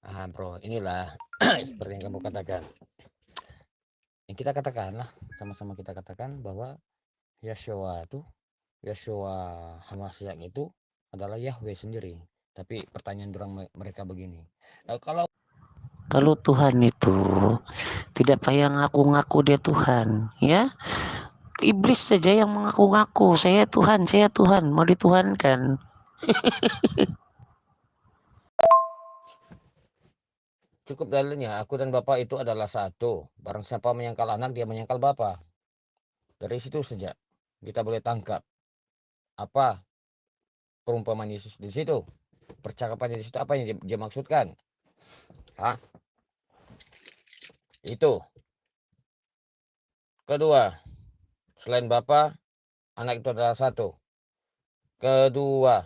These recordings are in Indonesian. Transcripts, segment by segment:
Bro, inilah seperti yang kamu katakan. Yang kita katakan lah, sama-sama kita katakan bahwa Yeshua Hamashiach itu adalah Yahweh sendiri. Tapi pertanyaan orang mereka begini. Kalau Tuhan itu tidak payah ngaku-ngaku dia Tuhan, ya. Iblis saja yang mengaku-ngaku, saya Tuhan, mau dituhankan. Cukup dalilnya, aku dan Bapak itu adalah satu. Barang siapa menyangkal anak, dia menyangkal Bapak. Dari situ saja kita boleh tangkap apa perumpamaan Yesus di situ. Percakapan di situ apa yang dia maksudkan? Itu. Kedua, selain Bapa, anak itu adalah satu. Kedua,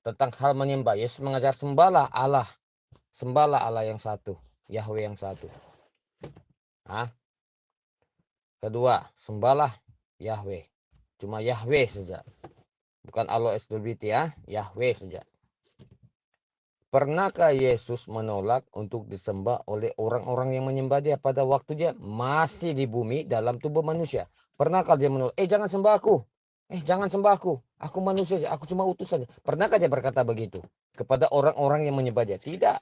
tentang hal menyembah, Yesus mengajar sembahlah Allah yang satu, Yahweh yang satu. Kedua, sembahlah Yahweh, cuma Yahweh saja, bukan Allah SWT, Yahweh saja. Pernahkah Yesus menolak untuk disembah oleh orang-orang yang menyembah dia pada waktu dia masih di bumi dalam tubuh manusia? Pernahkah dia menolak? Jangan sembah aku. Jangan sembah aku. Aku manusia saja. Aku cuma utusan. Pernahkah dia berkata begitu kepada orang-orang yang menyembah dia? Tidak.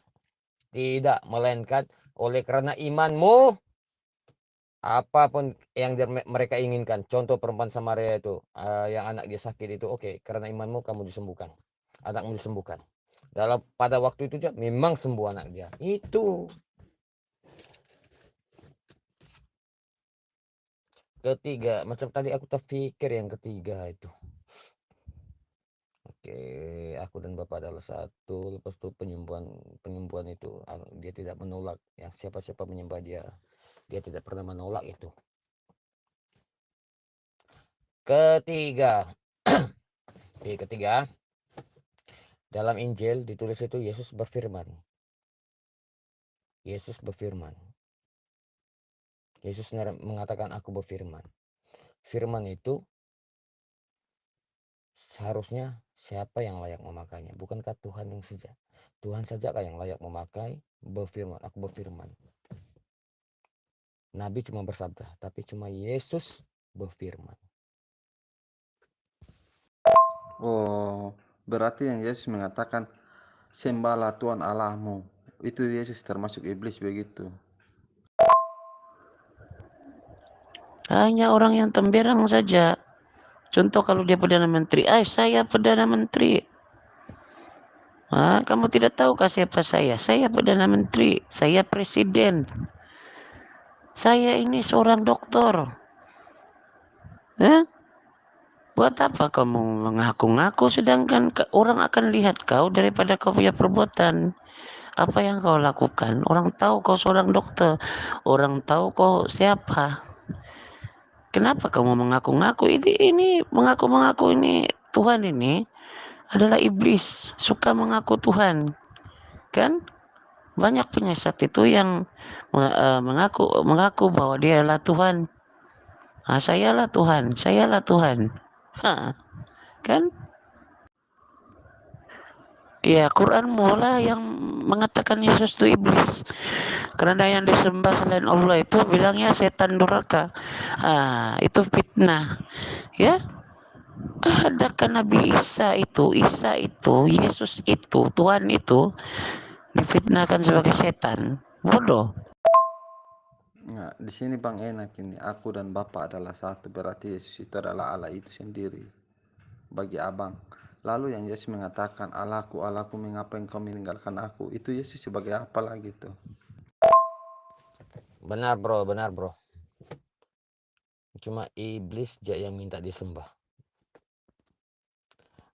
Tidak. Melainkan oleh karena imanmu, apapun yang mereka inginkan. Contoh perempuan Samaria itu, yang anak dia sakit itu, oke, karena imanmu kamu disembuhkan. Anakmu disembuhkan. Pada waktu itu dia memang sembuh anak dia. Itu. Ketiga, macam tadi aku terpikir yang ketiga itu. Oke, aku dan Bapak adalah satu. Lepas itu penyembuhan itu dia tidak menolak. Yang siapa-siapa menyembah dia tidak pernah menolak itu. Ketiga. Ketiga, dalam Injil ditulis itu Yesus berfirman. Yesus mengatakan aku berfirman. Firman itu seharusnya siapa yang layak memakainya? Bukankah Tuhan yang saja? Tuhan saja yang layak memakai berfirman. Aku berfirman. Nabi cuma bersabda, tapi cuma Yesus berfirman. Oh, berarti yang Yesus mengatakan sembahlah Tuhan Allahmu. Itu Yesus termasuk iblis begitu. Hanya orang yang temberang saja. Contoh kalau dia Perdana Menteri, saya Perdana Menteri. Kamu tidak tahukah siapa saya? Saya Perdana Menteri, saya Presiden. Saya ini seorang doktor. Buat apa kamu mengaku-ngaku sedangkan orang akan lihat kau daripada kau punya perbuatan. Apa yang kau lakukan? Orang tahu kau seorang dokter. Orang tahu kau siapa. Kenapa kamu mengaku-ngaku? Ini mengaku-mengaku ini Tuhan ini adalah iblis, suka mengaku Tuhan. Kan? Banyak penyesat itu yang mengaku bahwa dia adalah Tuhan. Sayalah Tuhan, sayalah Tuhan. Kan? Ya, Quran mula yang mengatakan Yesus itu iblis. Karena yang disembah selain Allah itu bilangnya setan durhaka. Itu fitnah. Ya, adakah Nabi Isa itu, Yesus itu, Tuhan itu difitnahkan sebagai setan? Bodoh. Nah, di sini Bang enak ini. Aku dan Bapak adalah satu. Berarti Yesus itu adalah Allah itu sendiri. Bagi Abang. Lalu yang Yesus mengatakan, Allahku, Allahku, mengapa engkau meninggalkan aku? Itu Yesus sebagai apa lagi itu? Benar bro. Cuma iblis aja yang minta disembah.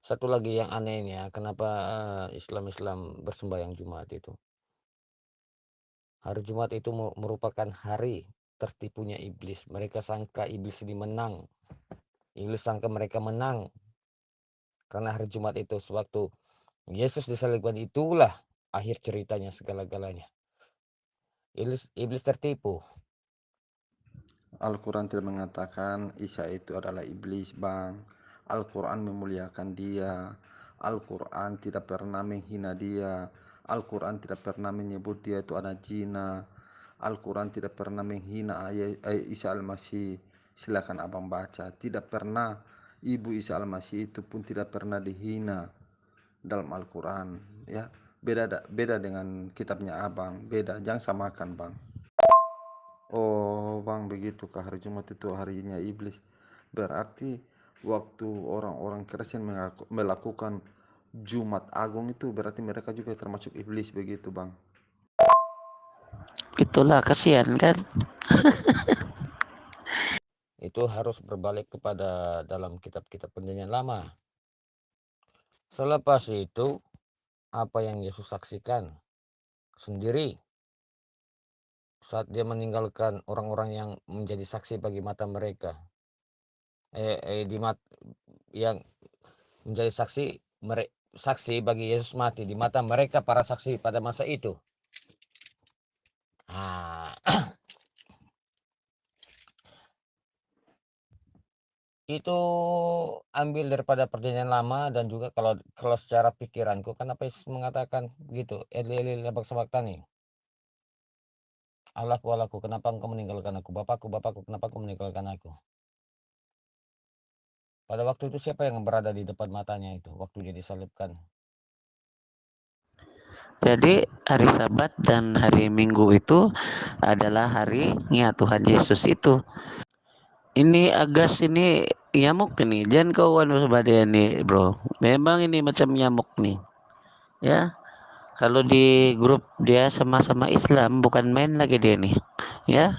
Satu lagi yang anehnya, kenapa Islam bersembahyang Jumat itu? Hari Jumat itu merupakan hari tertipunya iblis. Mereka sangka iblis ini menang. Iblis sangka mereka menang. Karena hari Jumat itu sewaktu Yesus disalibkan, itulah akhir ceritanya segala-galanya. Iblis tertipu. Al-Quran tidak mengatakan Isa itu adalah iblis, Bang. Al-Quran memuliakan dia. Al-Quran tidak pernah menghina dia. Al-Quran tidak pernah menyebut dia itu anak zina. Al-Quran tidak pernah menghina Isa Al-Masih. Silakan abang baca. Tidak pernah ibu Isa Al-Masih itu pun tidak pernah dihina dalam Al-Quran. Ya, beda dengan kitabnya abang. Beda, jangan samakan bang. Oh bang, begitukah hari Jumat itu harinya iblis? Berarti waktu orang-orang Kristen melakukan Jumat Agung itu berarti mereka juga termasuk iblis begitu bang? Itulah kasihan kan. Itu harus berbalik kepada dalam kitab-kitab perjanjian lama. Selepas itu, apa yang Yesus saksikan sendiri saat dia meninggalkan orang-orang yang menjadi saksi bagi mata mereka, yang menjadi saksi bagi Yesus mati di mata mereka, para saksi pada masa itu. Itu ambil daripada perjanjian lama, dan juga kalau secara pikiranku, kenapa Yesus mengatakan begitu, Eli lama sabachthani, Allahku, Allahku, kenapa engkau meninggalkan aku? Bapakku, Bapakku, kenapa engkau meninggalkan aku? Pada waktu itu siapa yang berada di depan matanya itu waktu dia disalibkan? Jadi hari Sabat dan hari Minggu itu adalah harinya Tuhan Yesus itu. Ini Agas ini nyamuk ini, jangan kau sebadia nih bro. Memang ini macam nyamuk nih, ya. Kalau di grup dia sama-sama Islam, bukan main lagi dia nih, ya.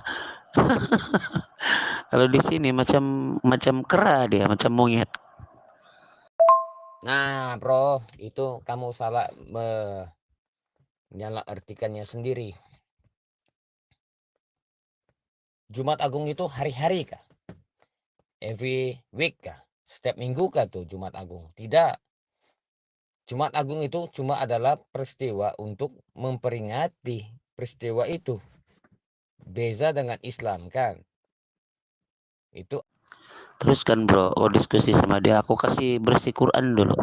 Kalau di sini macam kera dia, macam monyet. Nah bro, itu kamu salah menyalah artikannya sendiri. Jumat Agung itu hari-hari kah? Every week kah? Setiap minggu kah tuh Jumat Agung? Tidak. Jumat Agung itu cuma adalah peristiwa untuk memperingati peristiwa itu. Beza dengan Islam kan? Itu Terus kan bro, diskusi sama dia, aku kasih bersih Quran dulu.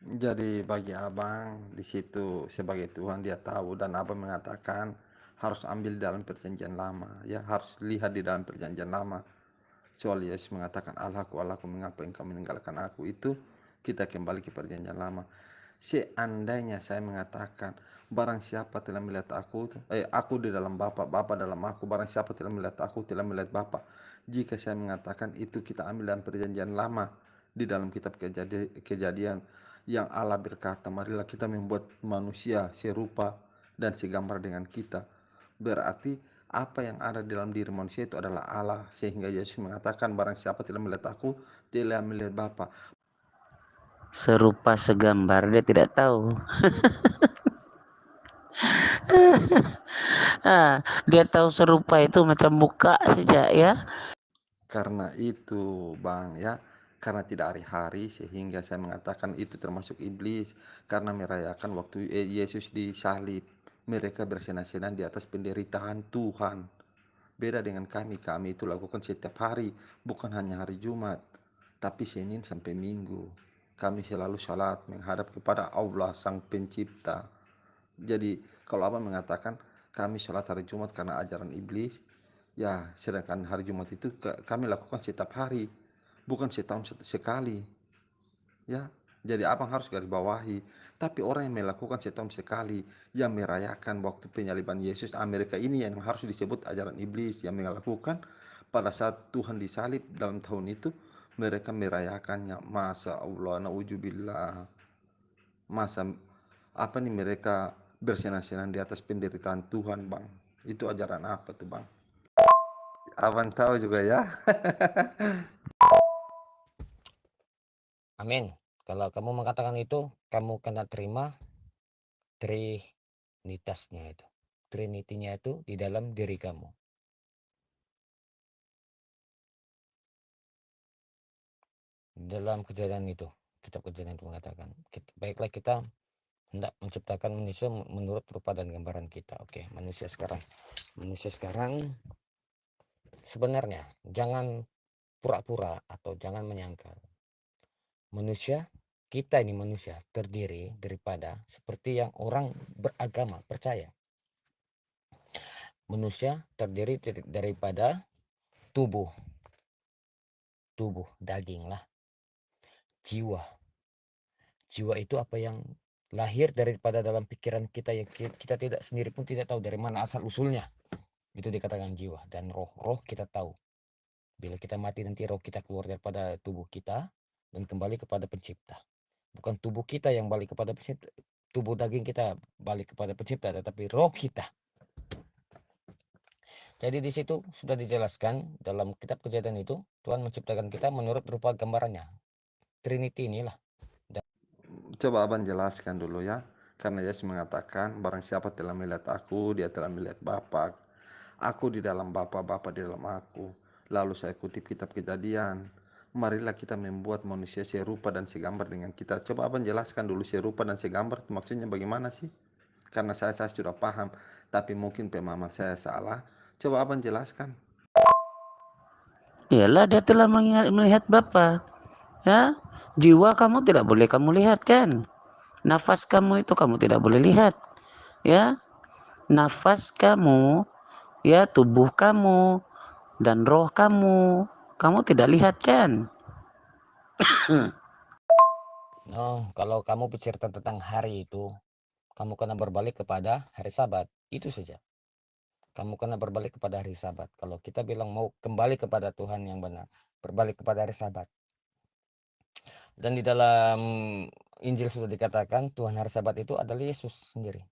Jadi bagi abang di situ sebagai Tuhan dia tahu, dan abang mengatakan harus ambil dalam perjanjian lama, ya harus lihat di dalam perjanjian lama. Soal Yesus mengatakan Allahku, Allahku, mengapa engkau meninggalkan aku, itu kita kembali ke perjanjian lama. Seandainya saya mengatakan barang siapa telah melihat aku di dalam Bapa, Bapa dalam aku, barang siapa telah melihat aku telah melihat Bapa. Jika saya mengatakan itu kita ambil dalam perjanjian lama, di dalam kitab kejadian yang Allah berkata, marilah kita membuat manusia serupa dan segambar dengan kita. Berarti apa yang ada dalam diri manusia itu adalah Allah, sehingga Yesus mengatakan barang siapa telah melihat aku telah melihat Bapa. Serupa segambar dia tidak tahu. Dia tahu serupa itu macam muka saja ya. Karena itu bang ya, karena tidak hari-hari sehingga saya mengatakan itu termasuk iblis, karena merayakan waktu Yesus disalib. Mereka bersenang-senang di atas penderitaan Tuhan. Beda dengan kami itu lakukan setiap hari, bukan hanya hari Jumat, tapi Senin sampai Minggu. Kami selalu salat menghadap kepada Allah Sang Pencipta. Jadi kalau abang mengatakan kami sholat hari Jumat karena ajaran iblis, ya sedangkan hari Jumat itu kami lakukan setiap hari, bukan setahun sekali. Ya, jadi abang harus garis bawahi. Tapi orang yang melakukan setahun sekali, yang merayakan waktu penyaliban Yesus, mereka ini yang harus disebut ajaran iblis, yang melakukan pada saat Tuhan disalib dalam tahun itu, mereka merayakannya. Masa Allah, na'udzubillah. Masa apa nih mereka bersenang-senang di atas penderitaan Tuhan bang? Itu ajaran apa tuh bang? Abang tahu juga ya. amin. Kalau kamu mengatakan itu, kamu kena terima trinitasnya itu. Trinitinya itu di dalam diri kamu. Dalam kejadian itu, kitab kejadian itu mengatakan, baiklah kita hendak menciptakan manusia menurut rupa dan gambaran kita. Oke, manusia sekarang sebenarnya jangan pura-pura atau jangan menyangkal. Manusia kita ini manusia terdiri daripada seperti yang orang beragama percaya. Manusia terdiri daripada tubuh, daging lah, jiwa. Jiwa itu apa yang lahir daripada dalam pikiran kita yang kita tidak sendiri pun tidak tahu dari mana asal usulnya. Itu dikatakan jiwa. Dan roh kita tahu. Bila kita mati nanti roh kita keluar daripada tubuh kita dan kembali kepada pencipta. Bukan tubuh kita yang balik kepada pencipta, tubuh daging kita balik kepada pencipta, tetapi roh kita. Jadi di situ sudah dijelaskan dalam kitab Kejadian itu, Tuhan menciptakan kita menurut rupa gambarannya. Trinity inilah. Coba abang jelaskan dulu ya. Karena Yesus mengatakan, barang siapa telah melihat aku, dia telah melihat Bapa. Aku di dalam Bapa, Bapa di dalam aku. Lalu saya kutip kitab Kejadian. Marilah kita membuat manusia serupa dan segambar dengan kita. Coba abang jelaskan dulu serupa dan segambar itu maksudnya bagaimana sih? Karena saya sudah paham, tapi mungkin pemahaman saya salah. Coba abang jelaskan. Ialah dia telah melihat Bapa. Ya, jiwa kamu tidak boleh kamu lihat kan? Nafas kamu itu kamu tidak boleh lihat. Ya, nafas kamu, ya tubuh kamu dan roh kamu tidak lihat kan? No, kalau kamu bercerita tentang hari itu, kamu kena berbalik kepada hari Sabat. Itu saja. Kamu kena berbalik kepada hari Sabat. Kalau kita bilang mau kembali kepada Tuhan yang benar, berbalik kepada hari Sabat. Dan di dalam Injil sudah dikatakan Tuhan hari Sabat itu adalah Yesus sendiri.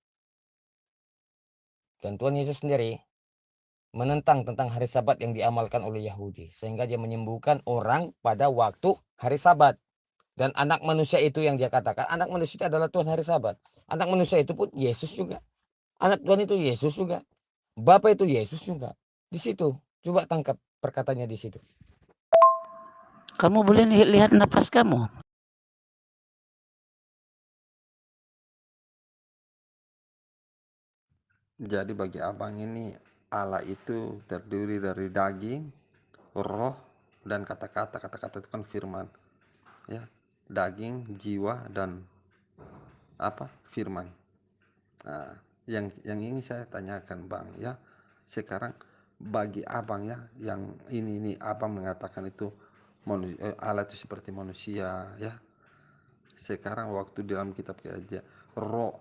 Dan Tuhan Yesus sendiri menentang tentang hari Sabat yang diamalkan oleh Yahudi. Sehingga dia menyembuhkan orang pada waktu hari Sabat. Dan anak manusia itu yang dia katakan, anak manusia itu adalah Tuhan hari Sabat. Anak manusia itu pun Yesus juga. Anak Tuhan itu Yesus juga. Bapa itu Yesus juga. Di situ. Coba tangkap perkataannya di situ. Kamu boleh lihat nafas kamu. Jadi bagi abang ini Allah itu terdiri dari daging, roh, dan kata-kata. Kata-kata itu kan firman. Ya, daging, jiwa, dan apa? Firman. Nah, yang ini saya tanyakan bang ya. Sekarang bagi abang ya, yang ini abang mengatakan itu Allah itu seperti manusia ya. Sekarang waktu dalam kitab aja roh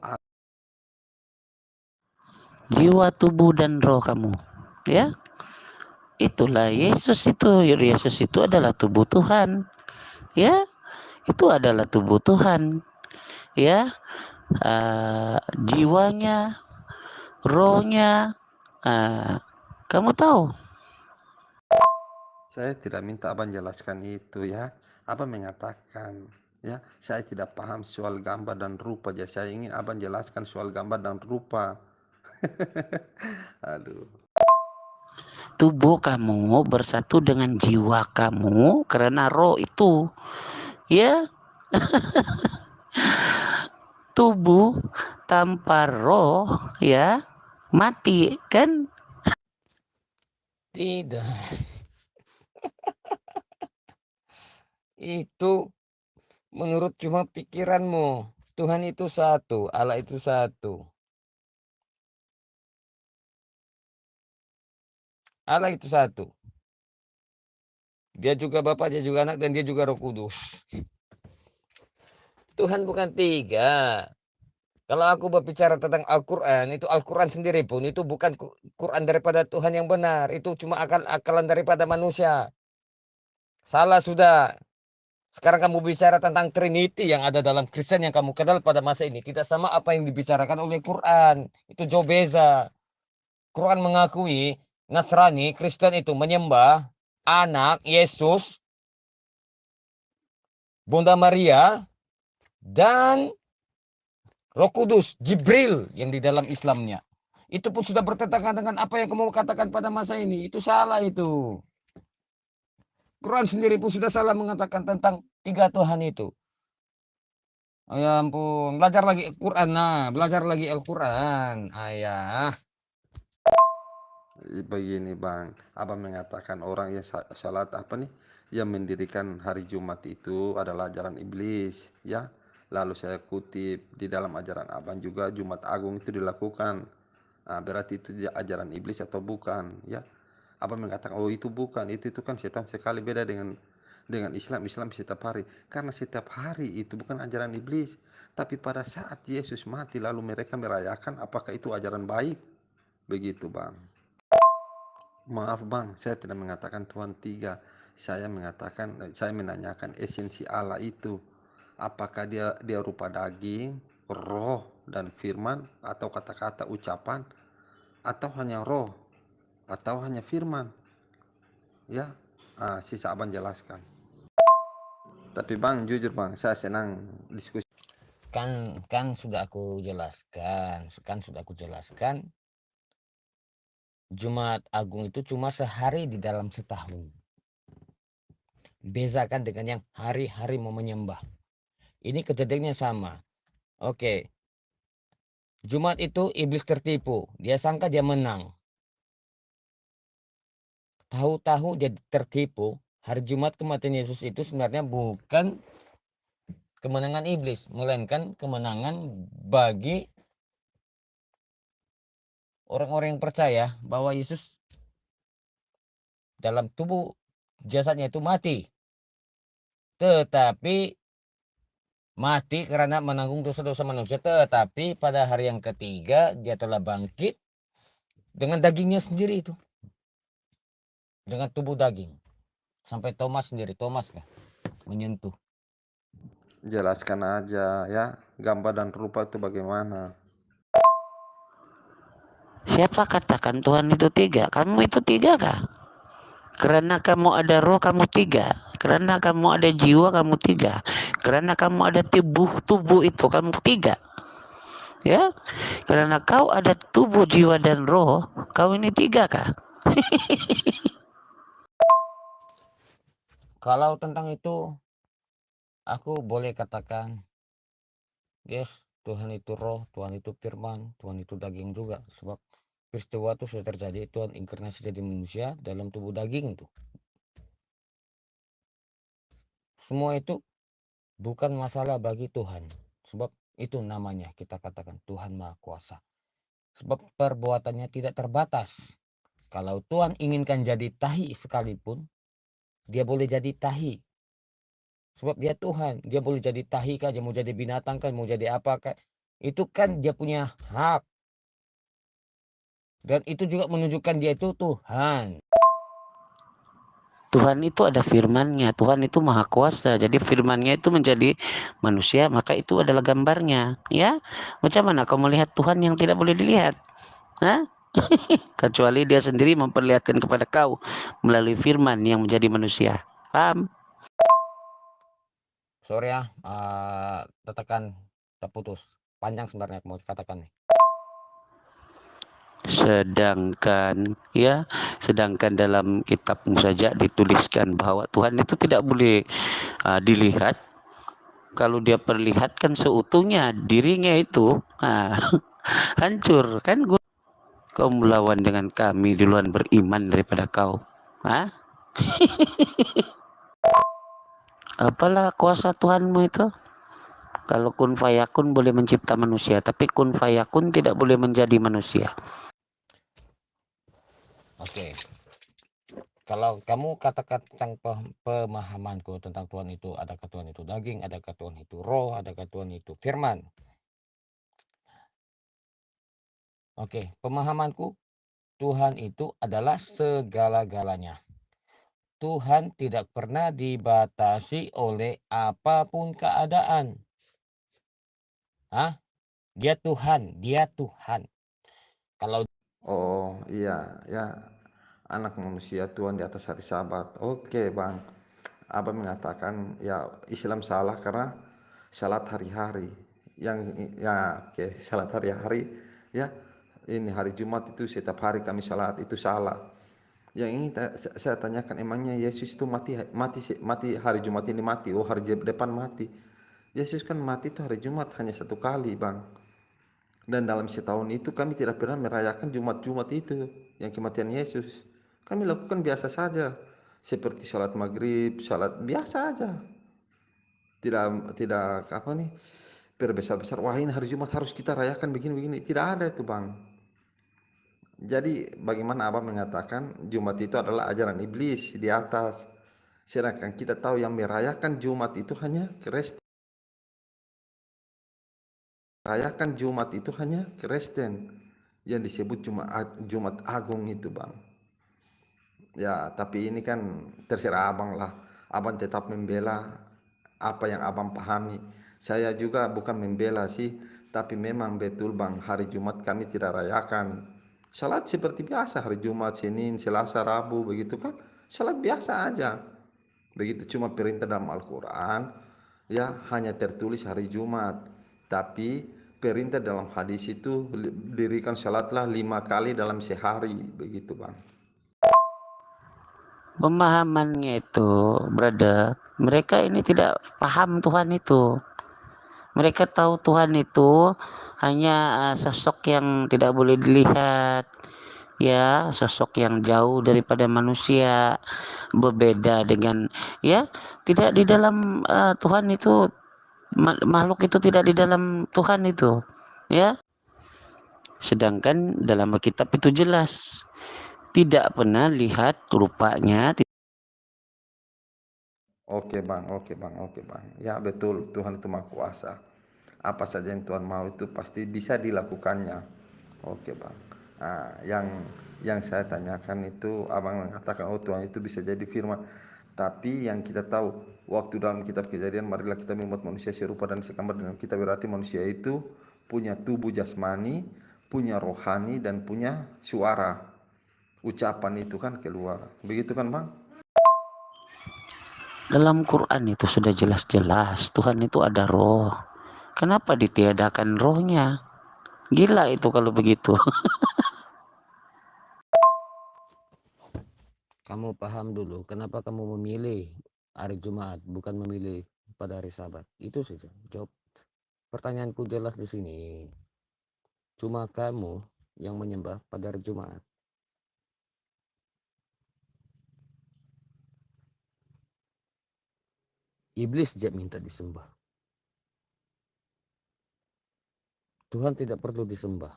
Jiwa, tubuh dan roh kamu. Ya, itulah Yesus itu. Yesus itu adalah tubuh Tuhan. Ya, itu adalah tubuh Tuhan. Ya, jiwanya, rohnya, kamu tahu. saya tidak minta abang jelaskan itu ya. Abang mengatakan ya, saya tidak paham soal gambar dan rupa. Jadi saya ingin abang jelaskan soal gambar dan rupa. Aduh. Tubuh kamu bersatu dengan jiwa kamu karena roh itu. Ya, tubuh tanpa roh ya mati kan? Tidak. Itu menurut cuma pikiranmu. Tuhan itu satu, Allah itu satu. Allah itu satu. Dia juga Bapa, dia juga Anak, dan dia juga Roh Kudus. Tuhan bukan tiga. Kalau aku berbicara tentang Al-Quran, itu Al-Quran sendiri pun itu bukan Quran daripada Tuhan yang benar. Itu cuma akal-akalan daripada manusia. Salah sudah. Sekarang kamu bicara tentang Trinity yang ada dalam Kristen yang kamu kenal pada masa ini. Tidak sama apa yang dibicarakan oleh Quran. Itu jauh beza. Quran mengakui Nasrani, Kristen itu menyembah anak Yesus, Bunda Maria, dan Roh Kudus, Jibril yang di dalam Islamnya. Itu pun sudah bertentangan dengan apa yang kamu katakan pada masa ini. Itu salah itu. Quran sendiri pun sudah salah mengatakan tentang tiga Tuhan itu. Oh, ya ampun, belajar lagi Al-Quran. Nah, belajar lagi Al-Quran. Ayah. Begini bang, abang mengatakan orang yang salat apa nih? yang mendirikan hari Jumat itu adalah ajaran iblis, ya. Lalu saya kutip di dalam ajaran Abang juga Jumat Agung itu dilakukan. Nah, berarti itu ajaran iblis atau bukan, ya. Abang mengatakan, oh itu bukan, itu kan setan sekali beda dengan Islam. Islam setiap hari, karena setiap hari itu bukan ajaran iblis, tapi pada saat Yesus mati lalu mereka merayakan, apakah itu ajaran baik? Begitu, Bang. Maaf Bang, saya tidak mengatakan Tuhan tiga. Saya menanyakan esensi Allah itu. Apakah dia rupa daging, roh, dan firman, atau kata-kata ucapan, atau hanya roh, atau hanya firman? Ya, sisa Abang jelaskan. Tapi Bang, jujur Bang, saya senang diskusi. Kan sudah aku jelaskan. Jumat Agung itu cuma sehari di dalam setahun. Bezakan dengan yang hari-hari mau menyembah. Ini kejadiannya sama. Oke. Jumat itu iblis tertipu. Dia sangka dia menang. Tahu-tahu dia tertipu. Hari Jumat kematian Yesus itu sebenarnya bukan kemenangan iblis, melainkan kemenangan bagi orang-orang yang percaya bahwa Yesus dalam tubuh jasadnya itu mati. Tetapi mati karena menanggung dosa-dosa manusia. Tetapi pada hari yang ketiga dia telah bangkit dengan dagingnya sendiri itu. Dengan tubuh daging. Sampai Thomas lah menyentuh. Jelaskan aja ya, gambar dan rupa itu bagaimana. Siapa katakan Tuhan itu tiga? Kamu itu tiga kah? Karena kamu ada roh, kamu tiga. Karena kamu ada jiwa, kamu tiga. Karena kamu ada tubuh itu, kamu tiga. Ya, karena kau ada tubuh, jiwa, dan roh, kau ini tiga kah? Kalau tentang itu aku boleh katakan yes, Tuhan itu roh, Tuhan itu firman, Tuhan itu daging juga. Sebab peristiwa itu sudah terjadi, Tuhan inkarnasi jadi manusia dalam tubuh daging itu. Semua itu bukan masalah bagi Tuhan. Sebab itu namanya kita katakan Tuhan Maha Kuasa. Sebab perbuatannya tidak terbatas. Kalau Tuhan inginkan jadi tahi sekalipun, dia boleh jadi tahi. Sebab dia Tuhan, dia boleh jadi tahi kah, dia mau jadi binatang kah, mau jadi apa kah. Itu kan dia punya hak. Dan itu juga menunjukkan dia itu Tuhan. Tuhan itu ada firman-Nya, Tuhan itu maha kuasa. Jadi firman-Nya itu menjadi manusia, maka itu adalah gambarnya, ya. Macam mana kau melihat Tuhan yang tidak boleh dilihat? Hah? Kecuali dia sendiri memperlihatkan kepada kau melalui firman yang menjadi manusia. Paham? Sorry ya, tetekan terputus. Panjang sebenarnya aku mau katakan nih. Sedangkan dalam kitab Musa dituliskan bahwa Tuhan itu tidak boleh dilihat. Kalau dia perlihatkan seutuhnya dirinya itu hancur kan. Kau melawan dengan kami duluan beriman daripada kau. Apalah kuasa Tuhanmu itu? Kalau kun fayakun boleh mencipta manusia, tapi kun fayakun tidak boleh menjadi manusia. Oke. Kalau kamu katakan tentang pemahamanku tentang Tuhan itu, adakah Tuhan itu daging, adakah Tuhan itu roh, adakah Tuhan itu firman. Oke, pemahamanku Tuhan itu adalah segala-galanya. Tuhan tidak pernah dibatasi oleh apapun keadaan. Dia Tuhan. Kalau Oh iya ya, anak manusia Tuhan di atas hari Sabat. Oke Bang, Abang mengatakan ya Islam salah karena salat hari-hari. Yang ya oke, salat hari-hari ya. Ini hari Jumat itu setiap hari kami salat, itu salah. Yang ini saya tanyakan, emangnya Yesus itu mati hari Jumat ini mati? Oh, hari depan mati. Yesus kan mati itu hari Jumat hanya satu kali Bang. Dan dalam setahun itu kami tidak pernah merayakan Jumat-Jumat itu yang kematian Yesus. Kami lakukan biasa saja. seperti sholat maghrib, sholat biasa aja. Tidak apa nih, berbesar-besar, wah ini hari Jumat harus kita rayakan begini-begini. Tidak ada itu bang. Jadi bagaimana abang mengatakan Jumat itu adalah ajaran iblis di atas. Sedangkan kita tahu yang merayakan Jumat itu hanya Kristen. Rayakan Jumat itu hanya Kristen yang disebut Jumat Agung itu bang. Ya tapi ini kan terserah abang lah. Abang tetap membela apa yang abang pahami. Saya juga bukan membela sih, tapi memang betul bang, hari Jumat kami tidak rayakan. Salat seperti biasa, hari Jumat, Senin, Selasa, Rabu begitu kan. Salat biasa aja. Begitu, cuma perintah dalam Al-Quran ya hanya tertulis hari Jumat. Tapi perintah dalam hadis itu dirikan salatlah 5 kali dalam sehari. Begitu bang. Pemahamannya itu, brother, mereka ini tidak paham Tuhan itu. Mereka tahu Tuhan itu hanya sosok yang tidak boleh dilihat, ya, sosok yang jauh daripada manusia, berbeda dengan, ya, tidak di dalam Tuhan itu, makhluk itu tidak di dalam Tuhan itu, ya. Sedangkan dalam Alkitab itu jelas, tidak pernah lihat rupanya. Oke bang, oke bang, oke bang. Ya betul, Tuhan itu Maha Kuasa. Apa saja yang Tuhan mau itu pasti bisa dilakukannya. Oke bang. Nah, yang saya tanyakan itu, abang mengatakan oh Tuhan itu bisa jadi firman. Tapi yang kita tahu, waktu dalam kitab Kejadian, marilah kita membuat manusia serupa dan segambar dengan kita, berarti manusia itu punya tubuh jasmani, punya rohani, dan punya suara. Ucapan itu kan keluar. Begitu kan bang? Dalam Quran itu sudah jelas-jelas Tuhan itu ada roh. Kenapa ditiadakan rohnya? Gila itu kalau begitu. Kamu paham dulu kenapa kamu memilih hari Jumat bukan memilih pada hari Sabat. Itu saja. Jawab. Pertanyaanku jelas di sini. Cuma kamu yang menyembah pada hari Jumat. Iblis dia minta disembah. Tuhan tidak perlu disembah.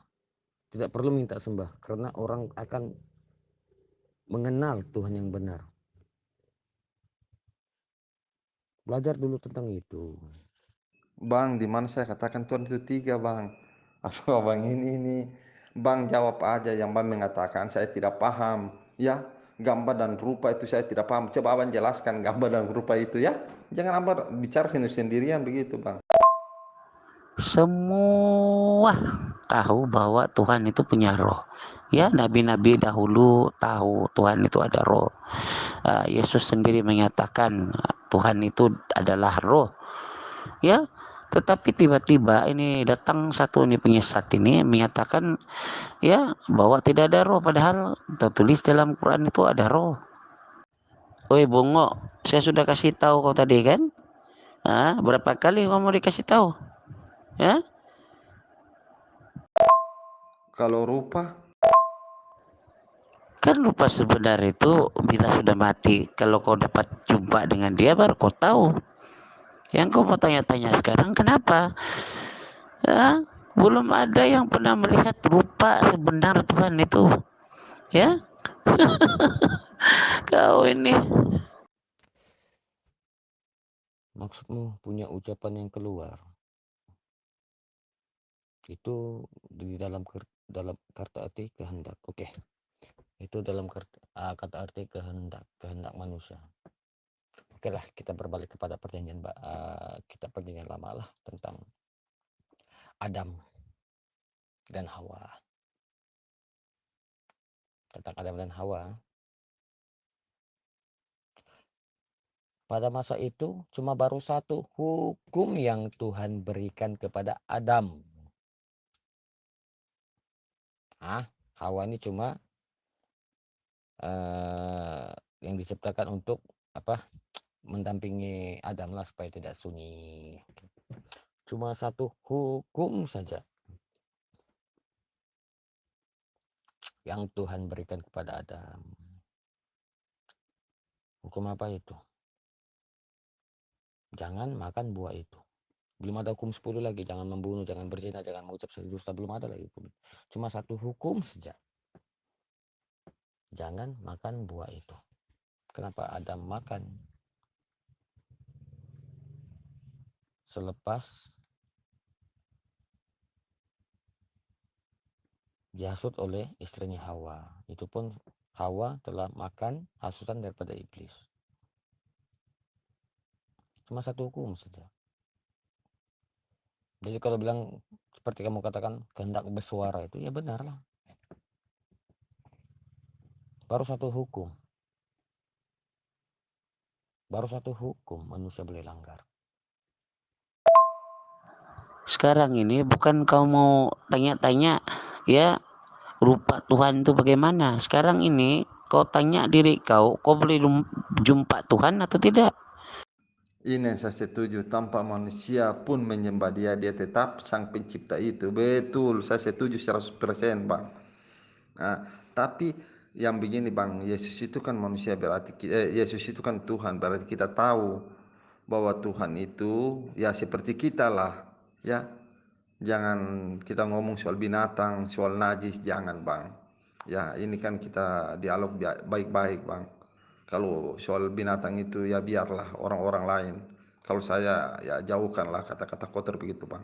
Tidak perlu minta sembah. Karena orang akan mengenal Tuhan yang benar. Belajar dulu tentang itu. Bang, di mana saya katakan Tuhan itu tiga, Bang. Aduh, Bang, ini. Bang, jawab aja yang Bang mengatakan saya tidak paham. Ya, gambar dan rupa itu saya tidak paham. Coba Abang jelaskan gambar dan rupa itu ya. Jangan Abang bicara sendirian begitu, Bang. Semua tahu bahwa Tuhan itu punya roh. Ya, nabi-nabi dahulu tahu Tuhan itu ada roh. Yesus sendiri menyatakan Tuhan itu adalah roh. Ya, tetapi tiba-tiba ini datang satu ini penyesat ini menyatakan ya bahwa tidak ada roh, padahal tertulis dalam Quran itu ada roh. Oi bongo, saya sudah kasih tahu kau tadi kan? Berapa kali kamu mau dikasih tahu? Ya, Kalau rupa, kan rupa sebenar itu bila sudah mati. Kalau kau dapat jumpa dengan dia baru kau tahu. Yang kau mau tanya-tanya sekarang kenapa? Ya, belum ada yang pernah melihat rupa sebenar Tuhan itu. Ya, kau ini. Maksudmu punya ucapan yang keluar. Itu di dalam kata arti kehendak. Oke. Itu dalam kata arti kehendak manusia. Oke lah, kita berbalik kepada perjanjian lama lah tentang Adam dan Hawa. Tentang Adam dan Hawa. Pada masa itu cuma baru satu hukum yang Tuhan berikan kepada Adam. Hawa ini cuma yang diciptakan untuk mendampingi Adam lah supaya tidak sunyi. Cuma satu hukum saja yang Tuhan berikan kepada Adam. Hukum apa itu? Jangan makan buah itu. Belum ada hukum 10 lagi. Jangan membunuh, jangan berzina, jangan mengucap dusta. Belum ada lagi hukum. Cuma satu hukum saja. Jangan makan buah itu. Kenapa Adam makan? Selepas dihasut oleh istrinya Hawa. Itu pun Hawa telah makan hasutan daripada iblis. Cuma satu hukum saja. Jadi kalau bilang seperti kamu katakan kehendak bersuara itu ya benar lah. Baru satu hukum. Baru satu hukum manusia boleh langgar. Sekarang ini bukan kau mau tanya-tanya ya rupa Tuhan itu bagaimana. Sekarang ini kau tanya diri kau boleh jumpa Tuhan atau tidak? Ini yang saya setuju, tanpa manusia pun menyembah dia, dia tetap sang pencipta itu. Betul, saya setuju 100% bang. Nah, tapi yang begini bang, Yesus itu kan manusia, berarti Yesus itu kan Tuhan, berarti kita tahu bahwa Tuhan itu ya seperti kita lah, ya. Jangan kita ngomong soal binatang, soal najis, jangan bang. Ya ini kan kita dialog baik-baik bang. Kalau soal binatang itu ya biarlah orang-orang lain. Kalau saya ya jauhkanlah kata-kata kotor begitu bang.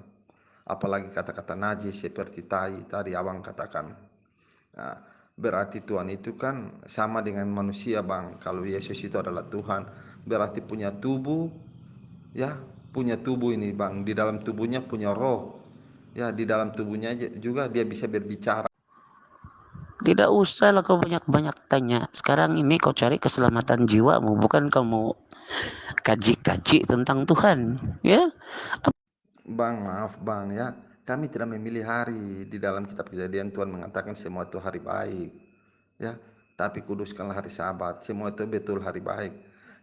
Apalagi kata-kata najis seperti tai tadi abang katakan. Nah, berarti Tuhan itu kan sama dengan manusia bang. Kalau Yesus itu adalah Tuhan, berarti punya tubuh, ya punya tubuh ini bang. Di dalam tubuhnya punya roh, ya di dalam tubuhnya juga dia bisa berbicara. Tidak usah lah kau banyak-banyak tanya. Sekarang ini kau cari keselamatan jiwamu, bukan kamu kaji-kaji tentang Tuhan, ya. Bang, maaf bang ya, kami tidak memilih hari. Di dalam kitab Kejadian Tuhan mengatakan semua itu hari baik, ya. Tapi kuduskanlah hari Sabat. Semua itu betul hari baik.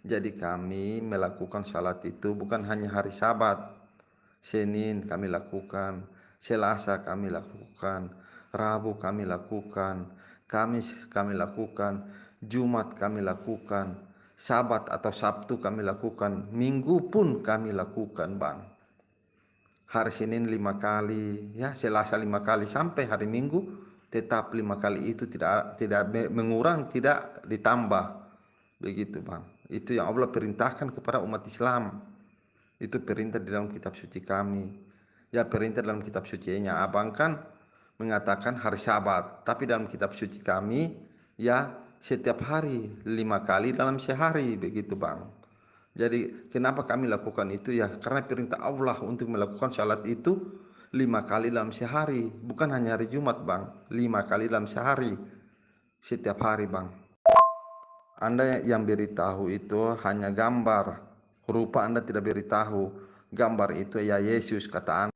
Jadi kami melakukan salat itu bukan hanya hari Sabat. Senin kami lakukan, Selasa kami lakukan, Rabu kami lakukan, Kamis kami lakukan, Jumat kami lakukan, Sabat atau Sabtu kami lakukan, Minggu pun kami lakukan bang. Hari Senin 5 kali, ya Selasa 5 kali, sampai hari Minggu tetap 5 kali itu tidak mengurang, tidak ditambah. Begitu bang. Itu yang Allah perintahkan kepada umat Islam. Itu perintah di dalam kitab suci kami. Ya perintah dalam kitab suci-nya abang kan mengatakan hari Sabat, tapi dalam kitab suci kami ya setiap hari 5 kali dalam sehari begitu bang. Jadi kenapa kami lakukan itu ya karena perintah Allah untuk melakukan salat itu 5 kali dalam sehari, bukan hanya hari Jumat bang, 5 kali dalam sehari setiap hari bang. Anda yang beritahu itu hanya gambar, rupa Anda tidak beritahu. Gambar itu ya Yesus kata Anda.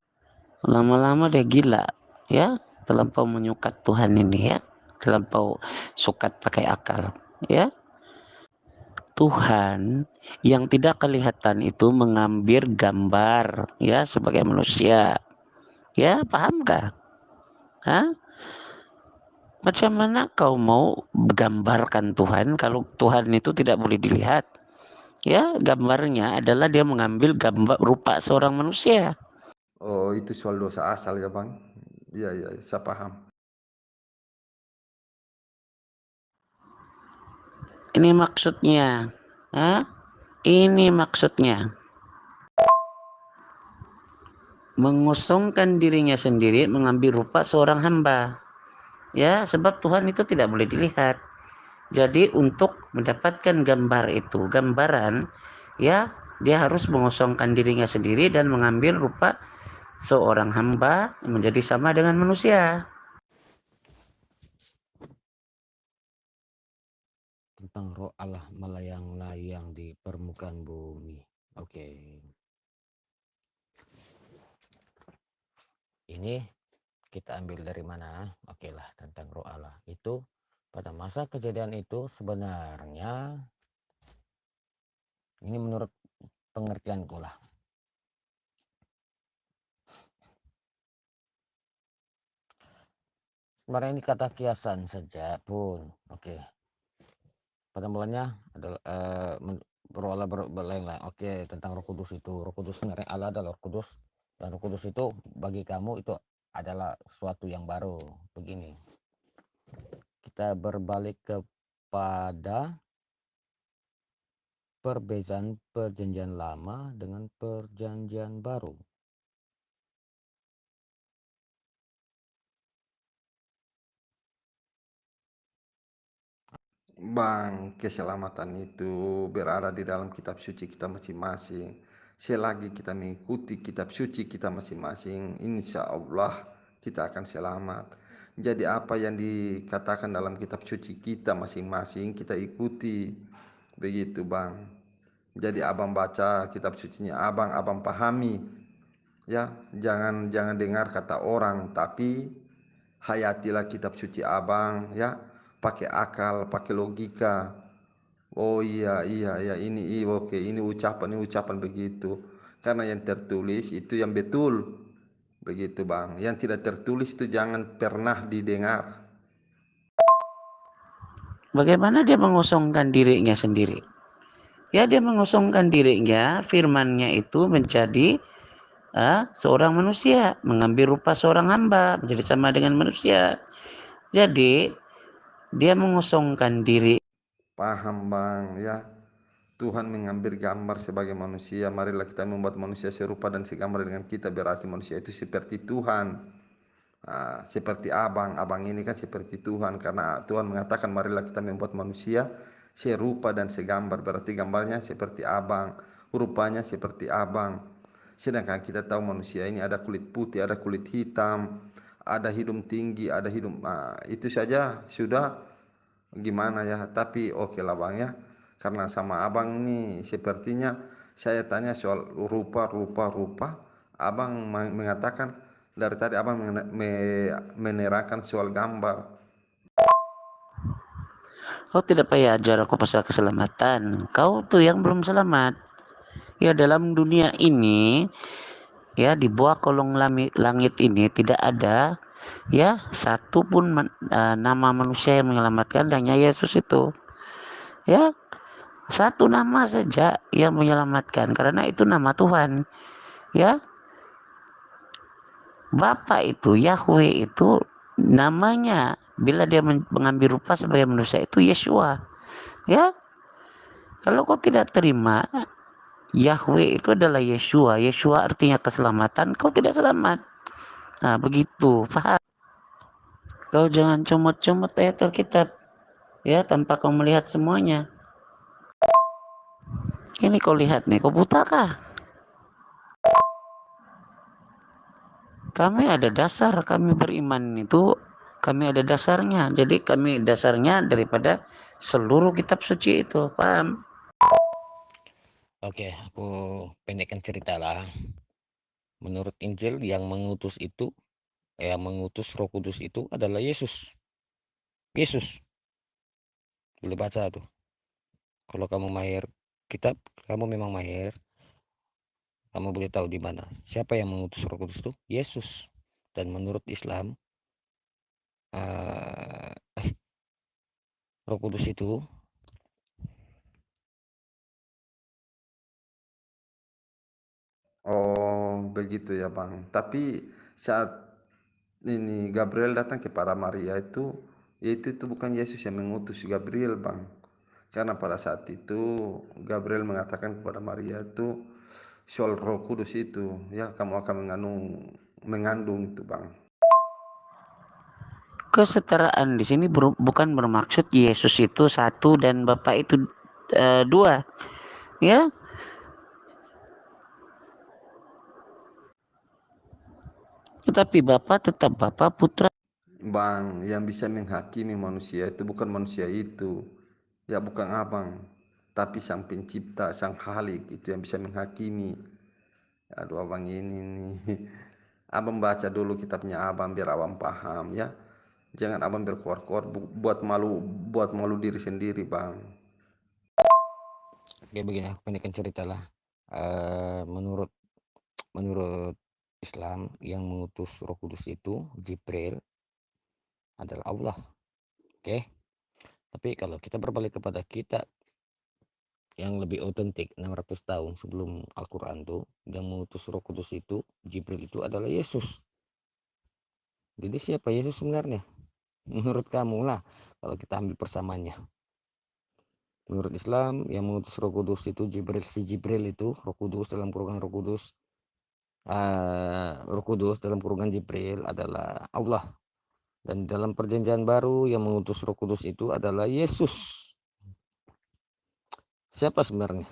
Lama-lama dia gila, ya. Terlampau menyukat Tuhan ini, ya. Terlampau sukat pakai akal, ya. Tuhan yang tidak kelihatan itu mengambil gambar, ya, sebagai manusia. Ya, pahamkah? Hah? Macam mana kau mau gambarkan Tuhan kalau Tuhan itu tidak boleh dilihat? Ya, gambarnya adalah dia mengambil gambar rupa seorang manusia. Oh itu soal dosa asal ya bang. Iya iya saya paham. Ini maksudnya. Hah? Ini maksudnya. Mengosongkan dirinya sendiri, mengambil rupa seorang hamba. Ya, sebab Tuhan itu tidak boleh dilihat. Jadi untuk mendapatkan gambar itu, gambaran, ya, dia harus mengosongkan dirinya sendiri dan mengambil rupa seorang hamba menjadi sama dengan manusia. Tentang roh Allah melayang-layang di permukaan bumi. Oke. Ini kita ambil dari mana? Oke lah, tentang roh Allah. Itu pada masa kejadian itu sebenarnya ini menurut pengertianku lah. Sebenarnya ini kata kiasan saja pun. Oke. pada mulanya adalah Roh Allah berlain-lain. Oke, tentang Roh Kudus itu. Roh Kudus sebenarnya Allah adalah Roh Kudus, dan Roh Kudus itu bagi kamu itu adalah sesuatu yang baru. Begini, kita berbalik kepada perbedaan perjanjian lama dengan perjanjian baru. Bang, keselamatan itu berada di dalam kitab suci kita masing-masing. Selagi kita mengikuti kitab suci kita masing-masing, insya Allah kita akan selamat. Jadi apa yang dikatakan dalam kitab suci kita masing-masing kita ikuti. Begitu bang. Jadi abang baca kitab sucinya abang, abang pahami. Ya, jangan dengar kata orang, tapi hayatilah kitab suci abang, ya, pakai akal, pakai logika. Oh iya, iya, ya, ini oke, ini ucapan begitu. Karena yang tertulis itu yang betul, begitu bang. Yang tidak tertulis itu jangan pernah didengar. Bagaimana dia mengosongkan dirinya sendiri? Ya, dia mengosongkan dirinya, firmannya itu menjadi seorang manusia, mengambil rupa seorang hamba, menjadi sama dengan manusia. Jadi, dia mengosongkan diri. Paham bang, ya. Tuhan mengambil gambar sebagai manusia. Marilah kita membuat manusia serupa dan segambar dengan kita. Berarti manusia itu seperti Tuhan. Seperti abang ini kan seperti Tuhan, karena Tuhan mengatakan marilah kita membuat manusia serupa dan segambar, berarti gambarnya seperti abang, rupanya seperti abang. Sedangkan kita tahu manusia ini ada kulit putih, ada kulit hitam, ada hidung tinggi, ada hidung, itu saja sudah gimana ya. Tapi oke lah bang ya, karena sama abang nih sepertinya saya tanya soal rupa, abang mengatakan dari tadi abang menerangkan soal gambar. Kau tidak payah ajar aku pasal keselamatan. Kau tuh yang belum selamat. Ya, dalam dunia ini, ya, di bawah kolong langit ini tidak ada ya satu pun nama manusia yang menyelamatkan, hanya Yesus itu. Ya, satu nama saja yang menyelamatkan, karena itu nama Tuhan. Ya, Bapa itu, Yahweh itu namanya, bila dia mengambil rupa sebagai manusia, itu Yeshua. Ya, kalau kau tidak terima Yahweh itu adalah Yeshua, Yeshua artinya keselamatan, kau tidak selamat. Nah, begitu, paham? Kau jangan comot-comot ayat Alkitab, ya, tanpa kau melihat semuanya. Ini kau lihat nih, kau buta kah? Kami ada dasar, kami beriman itu, kami ada dasarnya. Jadi kami dasarnya daripada seluruh kitab suci itu, paham? Oke, aku pendekkan cerita lah. Menurut Injil yang mengutus Roh Kudus itu adalah Yesus. Yesus. Boleh baca tuh. Kalau kamu mahir kitab, kamu memang mahir, kamu boleh tahu di mana. Siapa yang mengutus Roh Kudus itu? Yesus. Dan menurut Islam, uh, Roh Kudus itu Oh begitu ya bang. Tapi saat ini Gabriel datang kepada Maria itu bukan Yesus yang mengutus Gabriel bang. Karena pada saat itu Gabriel mengatakan kepada Maria itu soal Roh Kudus itu, ya kamu akan mengandung itu bang. Kesetaraan di sini bukan bermaksud Yesus itu satu dan Bapa itu dua, ya. Tetapi Bapa tetap Bapa, Putra. Bang, yang bisa menghakimi manusia itu bukan manusia itu, ya bukan abang, tapi sang pencipta, sang Khalik itu yang bisa menghakimi. Aduh abang ini nih, abang baca dulu kitabnya abang biar abang paham ya. Jangan abang berkuar-kuar buat malu diri sendiri bang. kayak begini. Aku pendekkan cerita lah. Menurut Islam yang mengutus Roh Kudus itu Jibril adalah Allah. Oke. Tapi kalau kita berbalik kepada kita yang lebih otentik 600 tahun sebelum Al-Quran tuh, yang mengutus Roh Kudus itu, Jibril itu adalah Yesus. Jadi siapa Yesus sebenarnya? Menurut kamu lah, kalau kita ambil persamaannya. Menurut Islam yang mengutus Roh Kudus itu Jibril, si Jibril itu Roh Kudus dalam kurungan Roh Kudus. Roh Kudus dalam kurungan Jibril adalah Allah. Dan dalam perjanjian baru yang mengutus Roh Kudus itu adalah Yesus. Siapa sebenarnya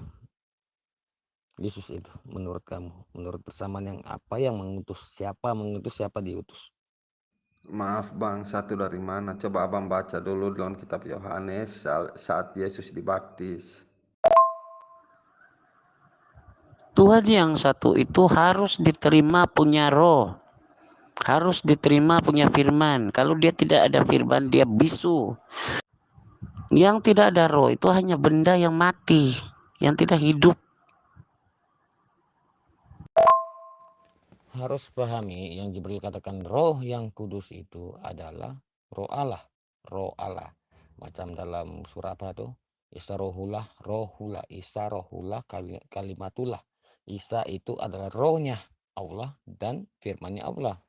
Yesus itu menurut kamu? Menurut persamaan yang apa yang mengutus? Siapa mengutus, siapa diutus? Maaf bang, satu dari mana? Coba abang baca dulu dalam kitab Yohanes saat Yesus dibaptis. Tuhan yang satu itu harus diterima punya roh, harus diterima punya firman. Kalau dia tidak ada firman, dia bisu. Yang tidak ada roh itu hanya benda yang mati, yang tidak hidup. Harus pahami yang Jibril katakan roh yang kudus itu adalah roh Allah. Roh Allah. Macam dalam surah apa tuh? Isa rohullah, Isa rohullah, kalimatullah. Isa itu adalah rohnya Allah dan firmannya Allah.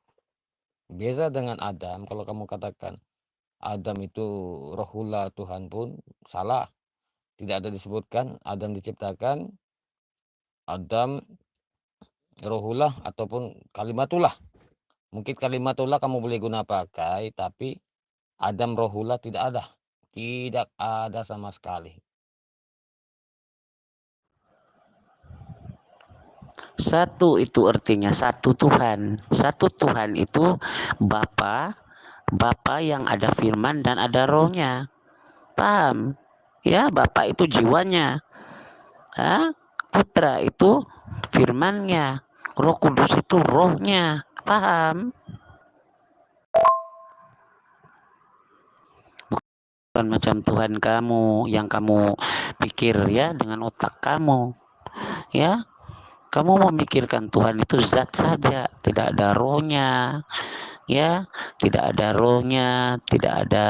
Beza dengan Adam, kalau kamu katakan Adam itu rohullah Tuhan pun salah. Tidak ada disebutkan Adam diciptakan, Adam rohullah ataupun kalimatullah. Mungkin kalimatullah kamu boleh guna pakai, tapi Adam rohullah tidak ada. Tidak ada sama sekali. Satu itu artinya satu Tuhan. Satu Tuhan itu Bapa, Bapa yang ada firman dan ada rohnya. Paham? Ya, Bapa itu jiwanya. Putra itu firmannya. Roh Kudus itu rohnya. Paham? Bukan macam Tuhan kamu yang kamu pikir ya dengan otak kamu. Ya, kamu memikirkan Tuhan itu zat saja, tidak ada rohnya. Ya, tidak ada rohnya, tidak ada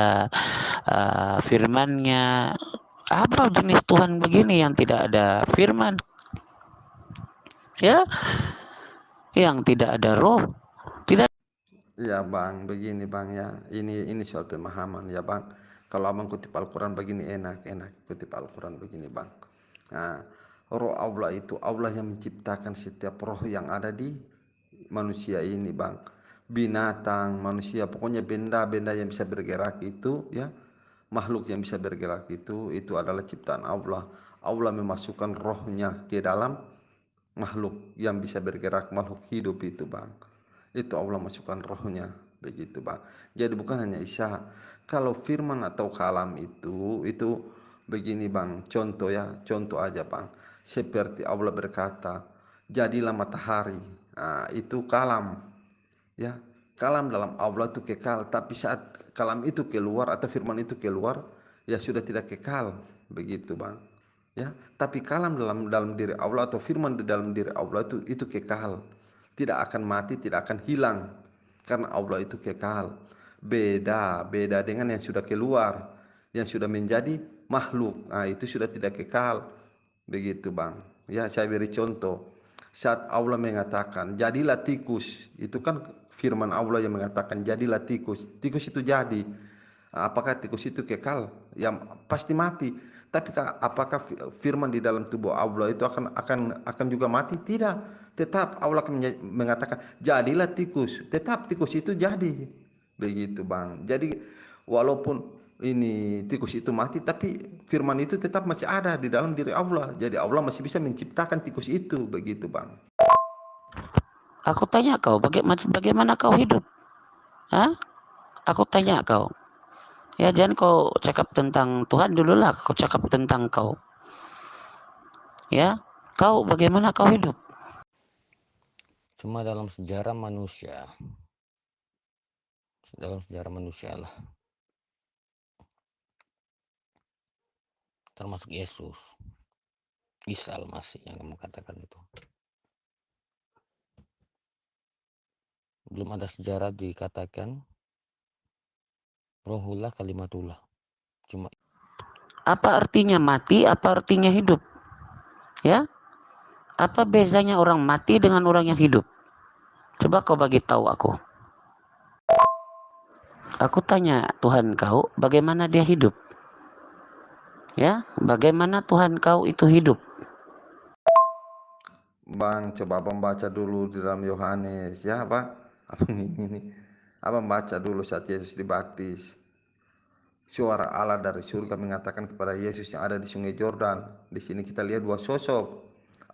firmannya. Apa jenis Tuhan begini yang tidak ada firman? Ya, yang tidak ada roh, tidak. Ya bang, begini bang ya, ini soal pemahaman ya bang. Kalau abang kutip Al-Quran begini enak kutip Al-Quran begini bang. Nah, roh Allah itu Allah yang menciptakan setiap roh yang ada di manusia ini bang. Binatang, manusia, pokoknya benda-benda yang bisa bergerak itu ya, makhluk yang bisa bergerak itu adalah ciptaan Allah. Allah memasukkan rohnya ke dalam makhluk yang bisa bergerak, makhluk hidup itu bang. Itu Allah masukkan rohnya, begitu bang. Jadi bukan hanya Isa. Kalau firman atau kalam itu begini bang, contoh ya, contoh aja bang. Seperti Allah berkata, jadilah matahari. Nah, itu kalam, ya. Kalam dalam Allah itu kekal, tapi saat kalam itu keluar atau firman itu keluar, ya sudah tidak kekal, begitu bang. Ya, tapi kalam dalam diri Allah atau firman di dalam diri Allah itu kekal, tidak akan mati, tidak akan hilang, karena Allah itu kekal. Beda dengan yang sudah keluar, yang sudah menjadi makhluk. Nah, itu sudah tidak kekal, begitu bang. Ya, saya beri contoh. Saat Allah mengatakan jadilah tikus, itu kan firman Allah yang mengatakan jadilah tikus. Tikus itu jadi. Apakah tikus itu kekal? Yang pasti mati. Tapi apakah firman di dalam tubuh Allah itu akan juga mati? Tidak. Tetap Allah akan mengatakan jadilah tikus. Tetap tikus itu jadi. Begitu bang. Jadi walaupun ini tikus itu mati, tapi firman itu tetap masih ada di dalam diri Allah. Jadi Allah masih bisa menciptakan tikus itu. Begitu bang. Aku tanya kau, bagaimana kau hidup? Hah? Aku tanya kau. Ya, jangan kau cakap tentang Tuhan dulu lah, kau cakap tentang kau. Ya, kau bagaimana kau hidup? Cuma dalam sejarah manusia. Dalam sejarah manusia lah. Termasuk Yesus. Isa masih yang kamu katakan itu. Belum ada sejarah dikatakan rohullah kalimatullah. Cuma Apa artinya mati? Apa artinya hidup? Ya, apa bezanya orang mati dengan orang yang hidup? Coba kau bagi tahu aku. Aku tanya Tuhan kau, bagaimana dia hidup? Ya, bagaimana Tuhan kau itu hidup? Bang, coba abang baca dulu di dalam Yohanes, ya Bang. Abang ini, abang baca dulu saat Yesus dibaptis. Suara Allah dari surga mengatakan kepada Yesus yang ada di Sungai Yordan. Di sini kita lihat dua sosok,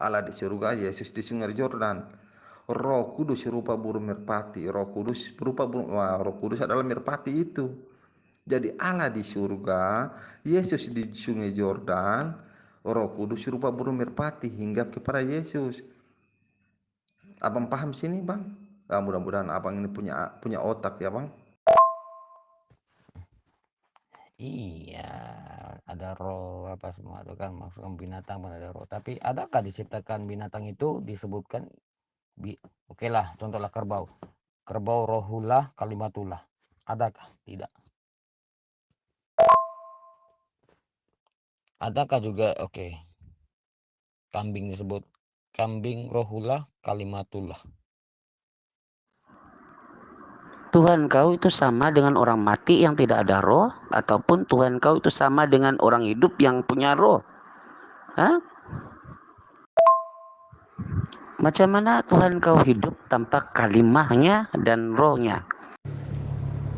Allah di surga, Yesus di Sungai Yordan. Roh Kudus berupa burung merpati. Roh Kudus berupa burung, Roh Kudus adalah merpati itu. Jadi Allah di surga, Yesus di Sungai Yordan, Roh Kudus berupa burung merpati hingga kepada Yesus. Abang paham sini, Bang? Mudah-mudahan abang ini punya otak ya, Bang. Iya, ada roh apa semua itu kan masukkan binatang pun ada roh. Tapi adakah diciptakan binatang itu disebutkan oke lah, contohlah kerbau. Kerbau rohullah kalimatullah. Adakah? Tidak. Adakah juga kambing disebut kambing rohullah kalimatullah. Tuhan kau itu sama dengan orang mati yang tidak ada roh, ataupun Tuhan kau itu sama dengan orang hidup yang punya roh? Hah? Macam mana Tuhan kau hidup tanpa kalimahnya dan rohnya?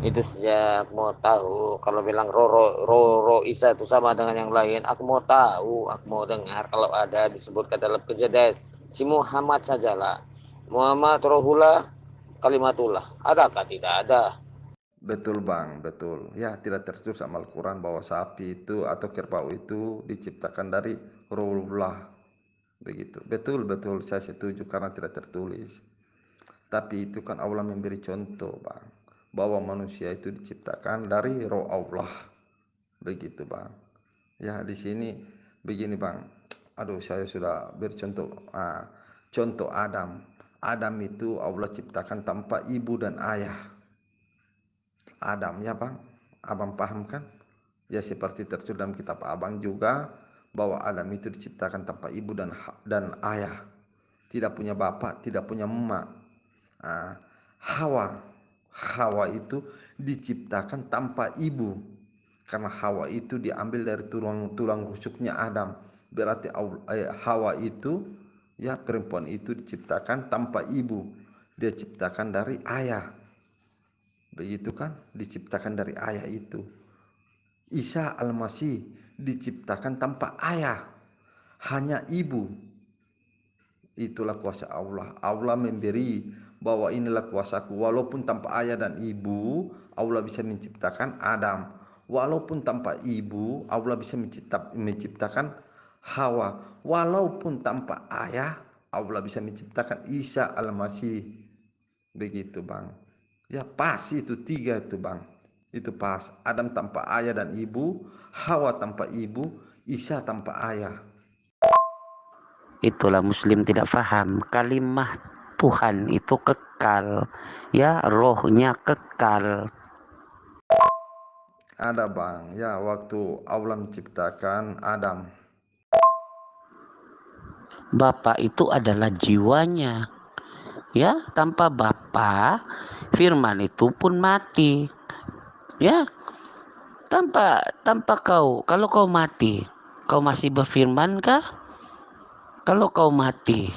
Itu sejak mau tahu kalau bilang roh Isa itu sama dengan yang lain, aku mau tahu, aku mau dengar kalau ada disebutkan dalam Kejadian si Muhammad sajalah. Muhammad rohullah kalimatullah. Adakah? Tidak ada. Betul, Bang, betul. Ya, tidak tertulis sama Al-Quran bahwa sapi itu atau kerbau itu diciptakan dari Ruhullah. Begitu. Betul, betul. Saya setuju karena tidak tertulis. Tapi itu kan Allah memberi contoh, Bang, bahwa manusia itu diciptakan dari roh Allah. Begitu, Bang. Ya, di sini begini, Bang. Aduh, saya sudah bercontoh. Contoh Adam. Adam itu Allah ciptakan tanpa ibu dan ayah. Adam, ya Bang. Abang paham kan? Ya seperti tertulis dalam kitab Abang juga bahwa Adam itu diciptakan tanpa ibu dan ayah. Tidak punya bapak, tidak punya emak. Nah, Hawa. Hawa itu diciptakan tanpa ibu. Karena Hawa itu diambil dari tulang rusuknya Adam. Berarti Hawa itu, ya perempuan itu diciptakan tanpa ibu. Dia ciptakan dari ayah. Begitu kan? Diciptakan dari ayah itu. Isa Al-Masih diciptakan tanpa ayah, hanya ibu. Itulah kuasa Allah. Allah memberi bahwa inilah kuasaku. Walaupun tanpa ayah dan ibu, Allah bisa menciptakan Adam. Walaupun tanpa ibu, Allah bisa menciptakan Hawa. Walaupun tanpa ayah, Allah bisa menciptakan Isa Al-Masih. Begitu, Bang. Ya pas itu tiga itu, Bang. Itu pas. Adam tanpa ayah dan ibu, Hawa tanpa ibu, Isa tanpa ayah. Itulah Muslim tidak paham. Kalimah Tuhan itu kekal, ya, rohnya kekal. Ada, Bang. Ya waktu Allah menciptakan Adam. Bapa itu adalah jiwanya. Ya, tanpa Bapa, firman itu pun mati. Ya, tanpa kau, kalau kau mati, kau masih berfirman kah? Kalau kau mati,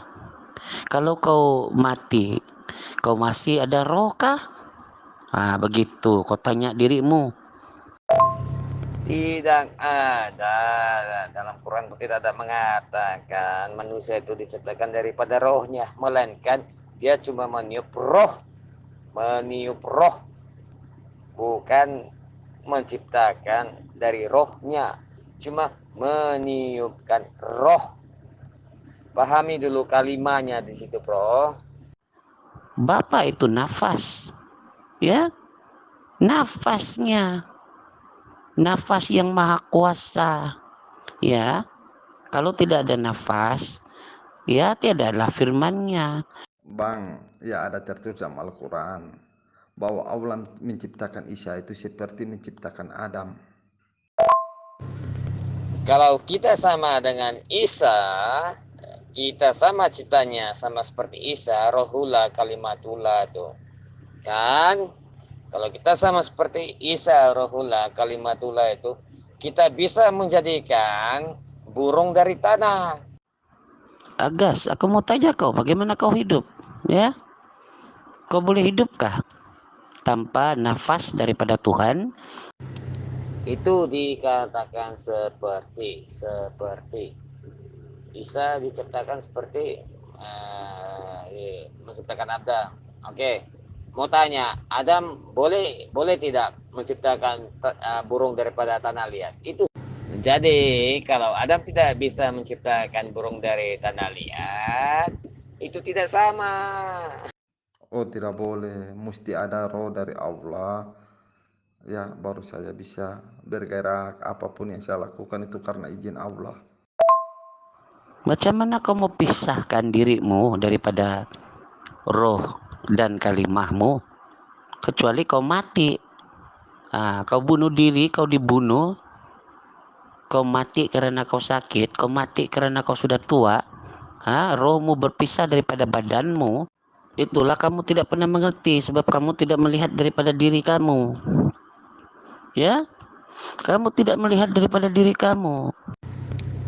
kau masih ada roh kah? Begitu, kau tanya dirimu. Tidak ada. Dalam Quran itu tidak ada mengatakan manusia itu diciptakan daripada rohnya, melainkan dia cuma meniup roh, bukan menciptakan dari rohnya, cuma meniupkan roh. Pahami dulu kalimatnya di situ, Bro. Bapa itu nafas, ya, nafasnya, nafas yang maha kuasa, ya. Kalau tidak ada nafas, ya tiadalah firman-Nya. Bang, ya ada tertulis dalam Al-Quran bahwa Allah menciptakan Isa itu seperti menciptakan Adam. Kalau kita sama dengan Isa, kita sama ciptanya, sama seperti Isa, rohullah kalimatullah tuh. Kan? Kalau kita sama seperti Isa, rohullah kalimatullah itu, kita bisa menjadikan burung dari tanah. Agas, aku mau tanya kau, bagaimana kau hidup? Ya, kau boleh hidupkah tanpa nafas daripada Tuhan? Itu dikatakan seperti Isa diciptakan seperti menciptakan Adam. Oke. Mau tanya, Adam boleh boleh tidak menciptakan burung daripada tanah liat? Itu. Jadi, kalau Adam tidak bisa menciptakan burung dari tanah liat, itu tidak sama. Oh, tidak boleh, mesti ada roh dari Allah. Ya, baru saya bisa bergerak. Apapun yang saya lakukan itu karena izin Allah. Macam mana kau mau pisahkan dirimu daripada roh dan kalimahmu? Kecuali kau mati. Kau bunuh diri, kau dibunuh, kau mati karena kau sakit, kau mati karena kau sudah tua, rohmu berpisah daripada badanmu, itulah kamu tidak pernah mengerti sebab kamu tidak melihat daripada diri kamu. Ya, kamu tidak melihat daripada diri kamu.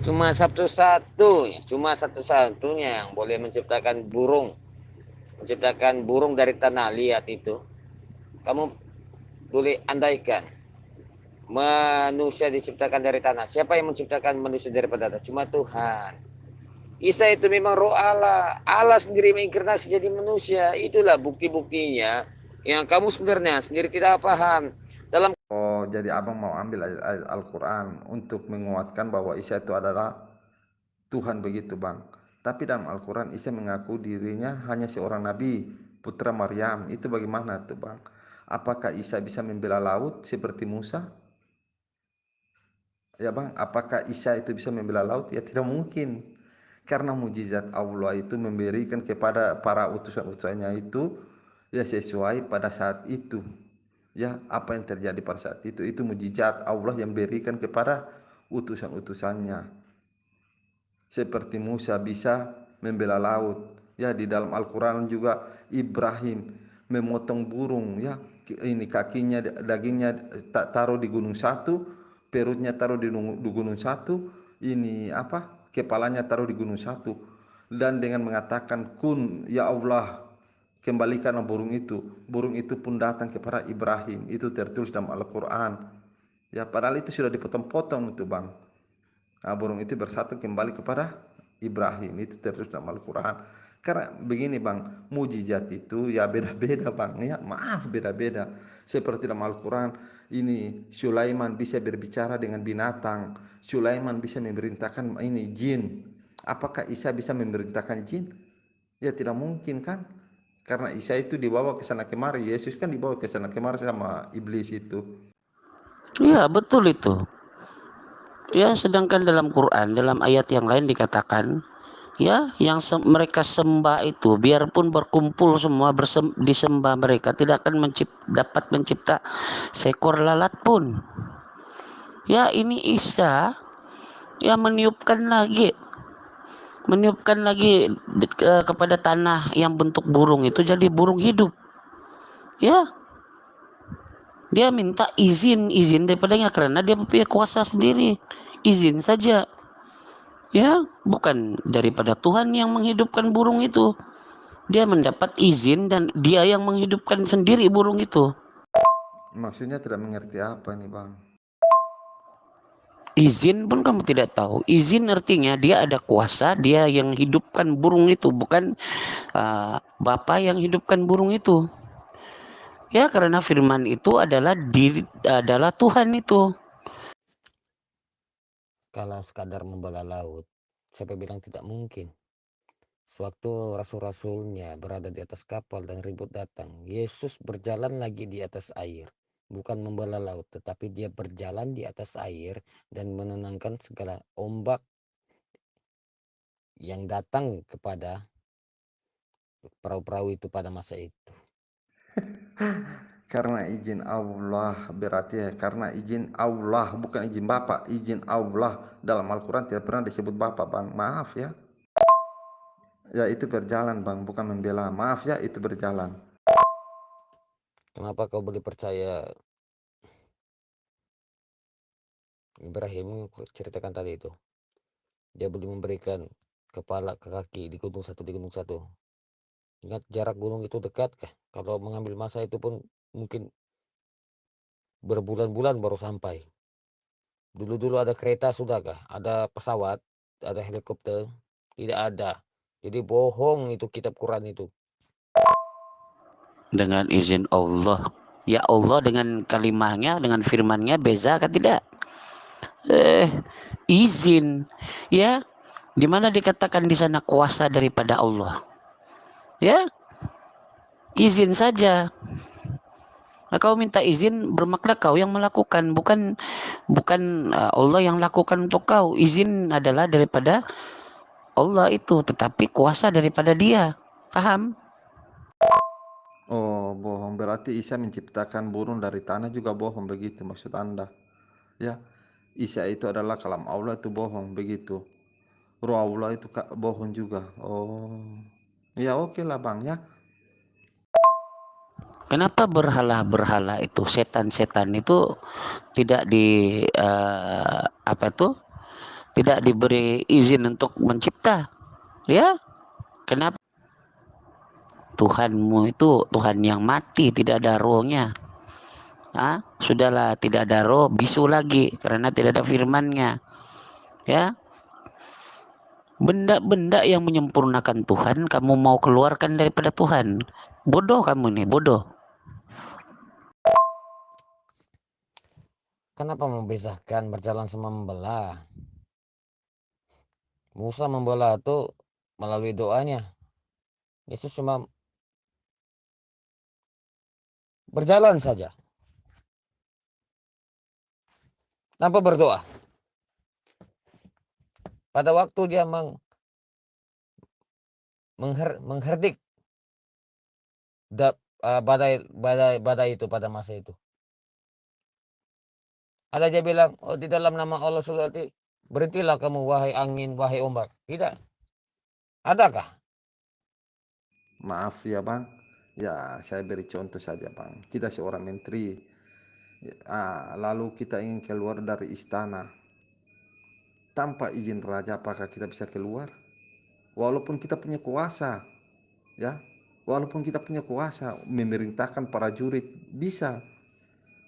Cuma satu-satunya yang boleh menciptakan burung dari tanah liat itu. Kamu boleh andaikan manusia diciptakan dari tanah. Siapa yang menciptakan manusia daripada tanah? Cuma Tuhan. Isa itu memang roh Allah. Allah sendiri menginkarnasi jadi manusia. Itulah bukti-buktinya yang kamu sebenarnya sendiri tidak paham. Dalam Oh, jadi abang mau ambil ayat Al-Quran untuk menguatkan bahwa Isa itu adalah Tuhan, begitu bang. Tapi dalam Al-Quran Isa mengaku dirinya hanya seorang nabi, putra Maryam. Itu bagaimana tuh bang? Apakah Isa bisa membela laut seperti Musa? Ya bang, apakah Isa itu bisa membela laut? Ya tidak mungkin. Karena mujizat Allah itu memberikan kepada para utusan-utusannya itu ya sesuai pada saat itu. Ya, apa yang terjadi pada saat itu mujizat Allah yang berikan kepada utusan-utusannya. Seperti Musa bisa membela laut. Ya, di dalam Al-Quran juga Ibrahim memotong burung. Ya, ini kakinya, dagingnya taruh di gunung satu, perutnya taruh di gunung satu, ini apa? Kepalanya taruh di gunung satu. Dan dengan mengatakan kun ya Allah, kembalikanlah burung itu. Burung itu pun datang kepada Ibrahim. Itu tertulis dalam Al-Quran. Ya, padahal itu sudah dipotong-potong itu bang. Nah, burung itu bersatu kembali kepada Ibrahim. Itu tertulis dalam Al-Quran. Karena begini bang, mujizat itu ya beda-beda bang. Ya maaf, beda-beda. Seperti dalam Al-Quran, ini Sulaiman bisa berbicara dengan binatang. Sulaiman bisa memerintahkan ini jin. Apakah Isa bisa memerintahkan jin? Ya tidak mungkin kan? Karena Isa itu dibawa ke sana kemari. Yesus kan dibawa ke sana kemari sama iblis itu. Ya, betul itu. Ya, sedangkan dalam Quran, dalam ayat yang lain dikatakan, ya, yang mereka sembah itu, biarpun berkumpul semua disembah, mereka tidak akan dapat mencipta seekor lalat pun. Ya, ini Isa yang meniupkan lagi kepada tanah yang bentuk burung itu jadi burung hidup. Ya, dia minta izin daripadanya karena dia punya kuasa sendiri. Izin saja. Ya, bukan daripada Tuhan yang menghidupkan burung itu. Dia mendapat izin dan dia yang menghidupkan sendiri burung itu. Maksudnya tidak mengerti apa nih bang? Izin pun kamu tidak tahu. Izin artinya dia ada kuasa, dia yang hidupkan burung itu, bukan Bapa yang hidupkan burung itu. Ya, karena firman itu adalah Tuhan itu. kalau sekadar membela laut, siapa bilang tidak mungkin? Sewaktu rasul-rasulnya berada di atas kapal dan ribut datang, Yesus berjalan lagi di atas air. Bukan membela laut, tetapi dia berjalan di atas air dan menenangkan segala ombak yang datang kepada perahu-perahu itu pada masa itu. Karena izin Allah, berarti karena izin Allah, bukan izin Bapak. Izin Allah dalam Al-Quran tidak pernah disebut Bapak, Bang. Maaf ya. Ya itu berjalan, Bang, bukan membela. Maaf ya, itu berjalan. Kenapa kau boleh percaya Ibrahim ceritakan tadi itu? Dia boleh memberikan kepala ke kaki di gunung satu. Ingat jarak gunung itu dekat kah? Kalau mengambil masa itu pun mungkin berbulan-bulan baru sampai. Dulu ada kereta sudahkah? Ada pesawat, ada helikopter? Tidak ada. Jadi bohong itu kitab Quran itu. Dengan izin Allah. Ya Allah dengan kalimahnya, dengan firmannya beza kan tidak? Izin. Ya, di mana dikatakan di sana kuasa daripada Allah? Ya, izin saja. Nah, kau minta izin bermakna kau yang melakukan, bukan Allah yang lakukan untuk kau. Izin adalah daripada Allah itu, tetapi kuasa daripada Dia. Paham? Oh, bohong. Berarti Isa menciptakan burung dari tanah juga bohong, begitu maksud Anda. Ya, Isa itu adalah kalam Allah, itu bohong, begitu. Roh Allah itu bohong juga. Oh, ya oke lah, Bang ya. Kenapa berhala-berhala itu, setan-setan itu tidak apa itu? Tidak diberi izin untuk mencipta? Ya, kenapa? Tuhanmu itu Tuhan yang mati, tidak ada rohnya. Sudahlah, tidak ada roh, bisu lagi karena tidak ada firmannya. Ya, benda-benda yang menyempurnakan Tuhan kamu mau keluarkan daripada Tuhan. Bodoh kamu nih, bodoh. Kenapa memisahkan berjalan sama membelah? Musa membelah itu melalui doanya. Yesus cuma berjalan saja tanpa berdoa. Pada waktu dia mengherdik badai itu pada masa itu. Ada dia bilang, oh di dalam nama Allah Subhanahu, berhentilah kamu wahai angin, wahai ombak. Tidak. Adakah? Maaf ya, Bang. Ya, saya beri contoh saja, Bang. Kita seorang menteri. Lalu kita ingin keluar dari istana. Tanpa izin raja, apakah kita bisa keluar? Walaupun kita punya kuasa, ya. Walaupun kita punya kuasa memerintahkan para jurid, bisa.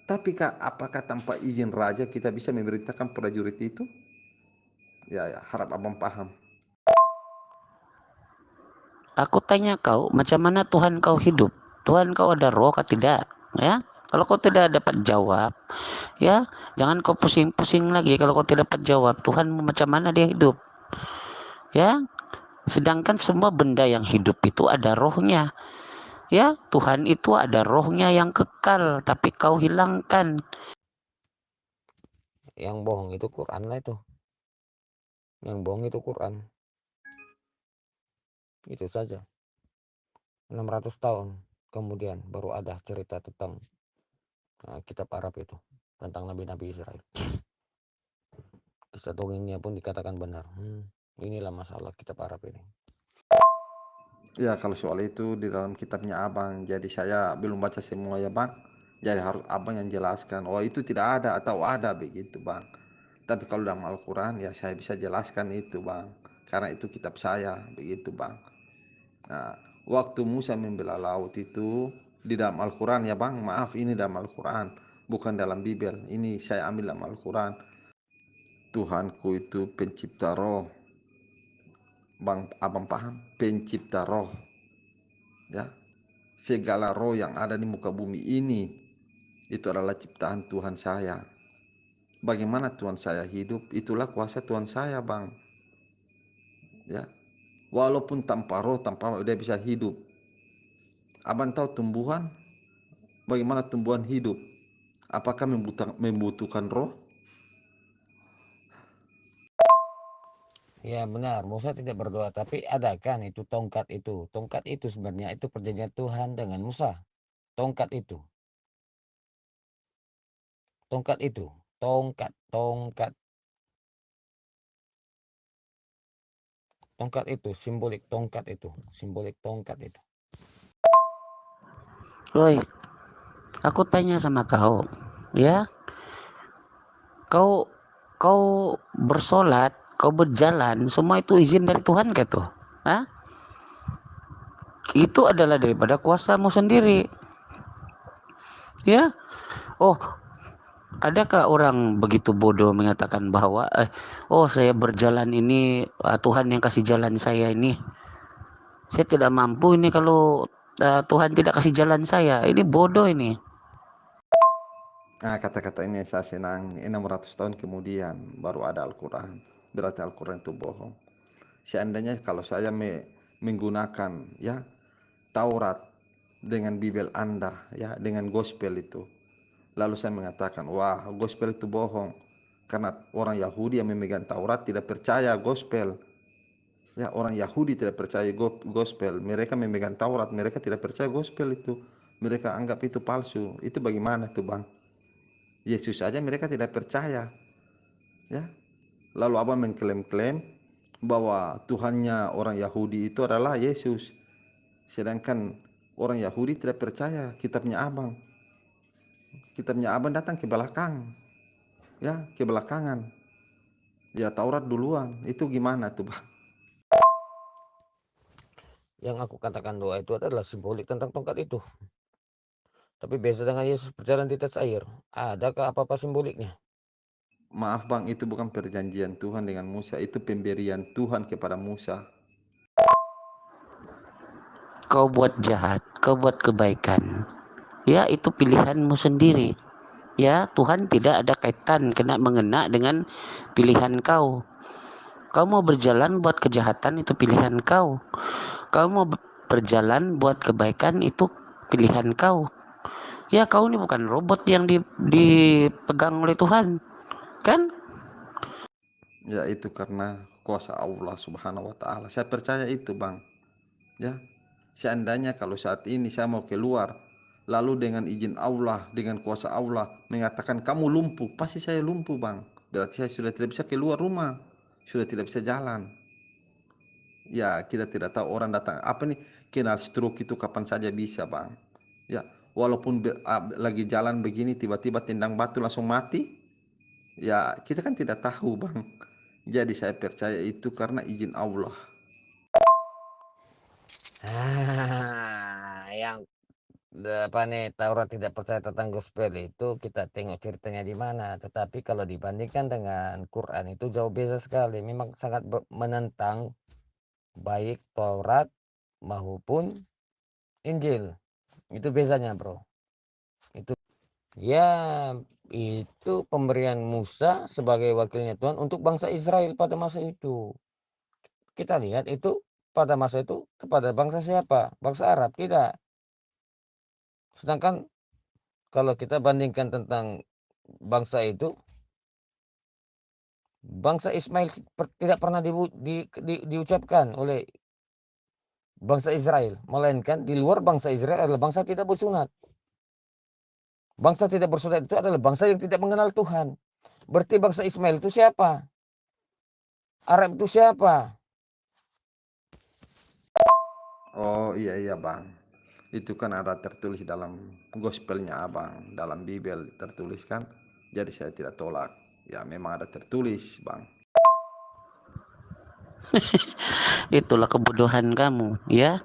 Tapi apakah tanpa izin raja kita bisa memerintahkan prajurit itu? Ya, harap abang paham. Aku tanya kau, macam mana Tuhan kau hidup? Tuhan kau ada roh atau tidak? Ya, kalau kau tidak dapat jawab, ya jangan kau pusing-pusing lagi. Kalau kau tidak dapat jawab, Tuhan macam mana dia hidup? Ya, sedangkan semua benda yang hidup itu ada rohnya. Ya, Tuhan itu ada rohnya yang kekal, tapi kau hilangkan. Yang bohong itu Quran lah itu. Yang bohong itu Quran. Itu saja. 600 tahun kemudian baru ada cerita tentang kitab Arab itu. Tentang Nabi-Nabi Israel. Kisah dongengnya pun dikatakan benar. Inilah masalah kitab Arab ini. Ya, kalau soal itu di dalam kitabnya abang. Jadi saya belum baca semua ya, Bang. Jadi harus abang yang jelaskan. Oh, itu tidak ada atau ada, begitu, Bang. Tapi kalau dalam Al-Quran ya saya bisa jelaskan itu, Bang. Karena itu kitab saya, begitu, Bang. Nah, waktu Musa membelah laut itu di dalam Al-Quran ya, Bang. Maaf, ini dalam Al-Quran, bukan dalam Bible. Ini saya ambil dalam Al-Quran. Tuhanku itu pencipta roh. Bang, abang paham? Pencipta roh. Ya, segala roh yang ada di muka bumi ini itu adalah ciptaan Tuhan saya. Bagaimana Tuhan saya hidup, itulah kuasa Tuhan saya, Bang. Ya, walaupun tanpa roh, tanpa dia bisa hidup. Abang tahu tumbuhan, bagaimana tumbuhan hidup? Apakah membutuhkan roh? Ya benar, Musa tidak berdoa, tapi ada kan itu tongkat itu. Tongkat itu sebenarnya itu perjanjian Tuhan dengan Musa. Tongkat itu. Tongkat itu, tongkat. Tongkat itu, simbolik tongkat itu. Woi, aku tanya sama kau, ya, kau kau bersolat, kau berjalan, semua itu izin dari Tuhan kah tuh? Hah? Itu adalah daripada kuasamu sendiri. Ya, oh, adakah orang begitu bodoh mengatakan bahwa oh saya berjalan ini Tuhan yang kasih jalan saya ini. Saya tidak mampu ini kalau Tuhan tidak kasih jalan saya. Ini bodoh ini. Nah, kata-kata ini saya senang. 600 tahun kemudian baru ada Al-Quran. Berarti Al-Quran itu bohong. Seandainya kalau saya menggunakan ya Taurat dengan Bible Anda, ya, dengan gospel itu, lalu saya mengatakan, wah, gospel itu bohong, karena orang Yahudi yang memegang Taurat tidak percaya gospel. Ya, orang Yahudi tidak percaya gospel. Mereka memegang Taurat, mereka tidak percaya gospel itu. Mereka anggap itu palsu. Itu bagaimana tuh, Bang? Yesus saja mereka tidak percaya, ya. Lalu abang mengklaim-klaim bahwa Tuhannya orang Yahudi itu adalah Yesus, sedangkan orang Yahudi tidak percaya kitabnya abang. Kitabnya abang datang ke belakang, ya, ke belakangan. Ya, Taurat duluan. Itu gimana tuh, Bang? Yang aku katakan doa itu adalah simbolik tentang tongkat itu. Tapi beda dengan Yesus berjalan di atas air. Adakah apa-apa simboliknya? Maaf, Bang, itu bukan perjanjian Tuhan dengan Musa, itu pemberian Tuhan kepada Musa. Kau buat jahat, kau buat kebaikan. Ya, itu pilihanmu sendiri. Ya, Tuhan tidak ada kaitan mengena dengan pilihan kau. Kau mau berjalan buat kejahatan, itu pilihan kau. Kau mau berjalan buat kebaikan, itu pilihan kau. Ya, kau ini bukan robot yang dipegang oleh Tuhan, kan? Ya, itu karena kuasa Allah Subhanahu wa taala. Saya percaya itu, Bang. Ya. Seandainya kalau saat ini saya mau keluar, lalu dengan izin Allah, dengan kuasa Allah mengatakan kamu lumpuh, pasti saya lumpuh, Bang. Berarti saya sudah tidak bisa keluar rumah, sudah tidak bisa jalan. Ya, kita tidak tahu orang datang apa nih, kenal stroke itu kapan saja bisa, Bang. Ya, walaupun lagi jalan begini tiba-tiba tendang batu langsung mati, ya kita kan tidak tahu, Bang. Jadi saya percaya itu karena izin Allah. Yang apa nih Taurat tidak percaya tentang gospel itu kita tengok ceritanya di mana. Tetapi kalau dibandingkan dengan Quran itu jauh beda sekali. Memang sangat menentang baik Taurat maupun Injil. Itu bezanya, bro. Itu ya, itu pemberian Musa sebagai wakilnya Tuhan untuk bangsa Israel pada masa itu. Kita lihat itu pada masa itu kepada bangsa siapa? Bangsa Arab, tidak. Sedangkan kalau kita bandingkan tentang bangsa itu, bangsa Ismail tidak pernah diucapkan oleh bangsa Israel, melainkan di luar bangsa Israel adalah bangsa tidak bersunat. Bangsa tidak bersunat itu adalah bangsa yang tidak mengenal Tuhan. Berarti bangsa Ismail itu siapa? Arab itu siapa? Oh, iya, Bang. Itu kan ada tertulis dalam gospelnya abang, dalam Bible tertuliskan. Jadi saya tidak tolak. Ya, memang ada tertulis, Bang. Itulah kebodohan kamu, ya.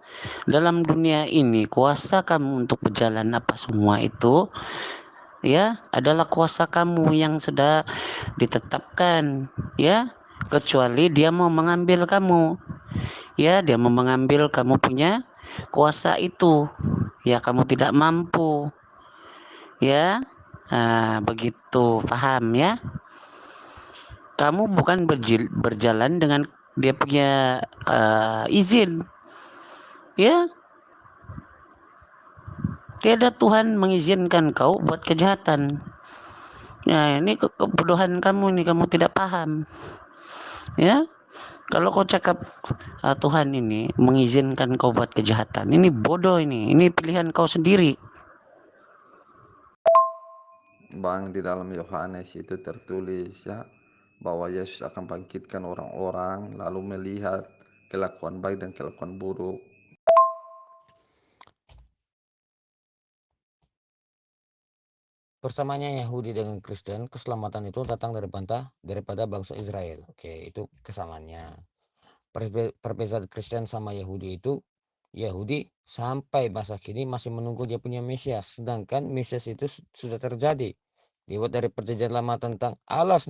Dalam dunia ini, kuasa kamu untuk berjalan apa semua itu, ya, adalah kuasa kamu yang sudah ditetapkan, ya. Kecuali dia mau mengambil kamu, ya, dia mau mengambil kamu punya kuasa itu, ya, kamu tidak mampu, ya. Nah, begitu, paham ya? Kamu bukan berjalan dengan dia punya izin, ya. Tiada Tuhan mengizinkan kau buat kejahatan. Nah, ini kebodohan kamu nih, kamu tidak paham, ya. Kalau kau cakap Tuhan ini mengizinkan kau buat kejahatan, ini bodoh ini pilihan kau sendiri. Bang, di dalam Yohanes itu tertulis ya bahwa Yesus akan bangkitkan orang-orang lalu melihat kelakuan baik dan kelakuan buruk. Persamaannya Yahudi dengan Kristen, keselamatan itu datang daripada bangsa Israel. Oke, itu kesamaannya. Perbedaan Kristen sama Yahudi itu, Yahudi sampai masa kini masih menunggu dia punya Mesias, sedangkan Mesias itu sudah terjadi. Dibuat dari perjanjian lama tentang Allah.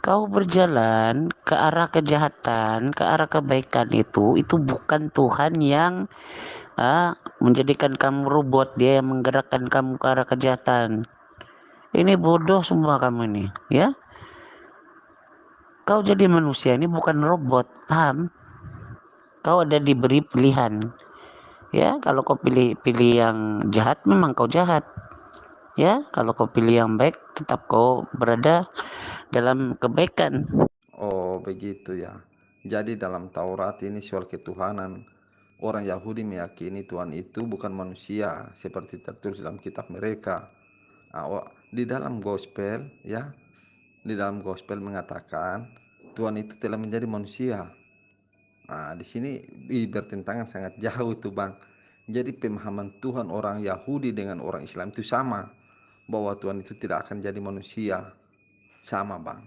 Kau berjalan ke arah kejahatan, ke arah kebaikan itu bukan Tuhan yang menjadikan kamu robot, dia yang menggerakkan kamu ke arah kejahatan. Ini bodoh semua kamu ini, ya. Kau jadi manusia ini bukan robot, paham? Kau ada diberi pilihan, ya. Kalau kau pilih yang jahat, memang kau jahat, ya. Kalau kau pilih yang baik, tetap kau berada dalam kebaikan. Oh, begitu ya. Jadi dalam Taurat ini soal ketuhanan, orang Yahudi meyakini Tuhan itu bukan manusia seperti tertulis dalam kitab mereka. Di dalam gospel ya, di dalam gospel mengatakan Tuhan itu telah menjadi manusia. Di sini bertentangan sangat jauh tuh Bang. Jadi pemahaman Tuhan orang Yahudi dengan orang Islam itu sama, bahwa Tuhan itu tidak akan jadi manusia, sama Bang.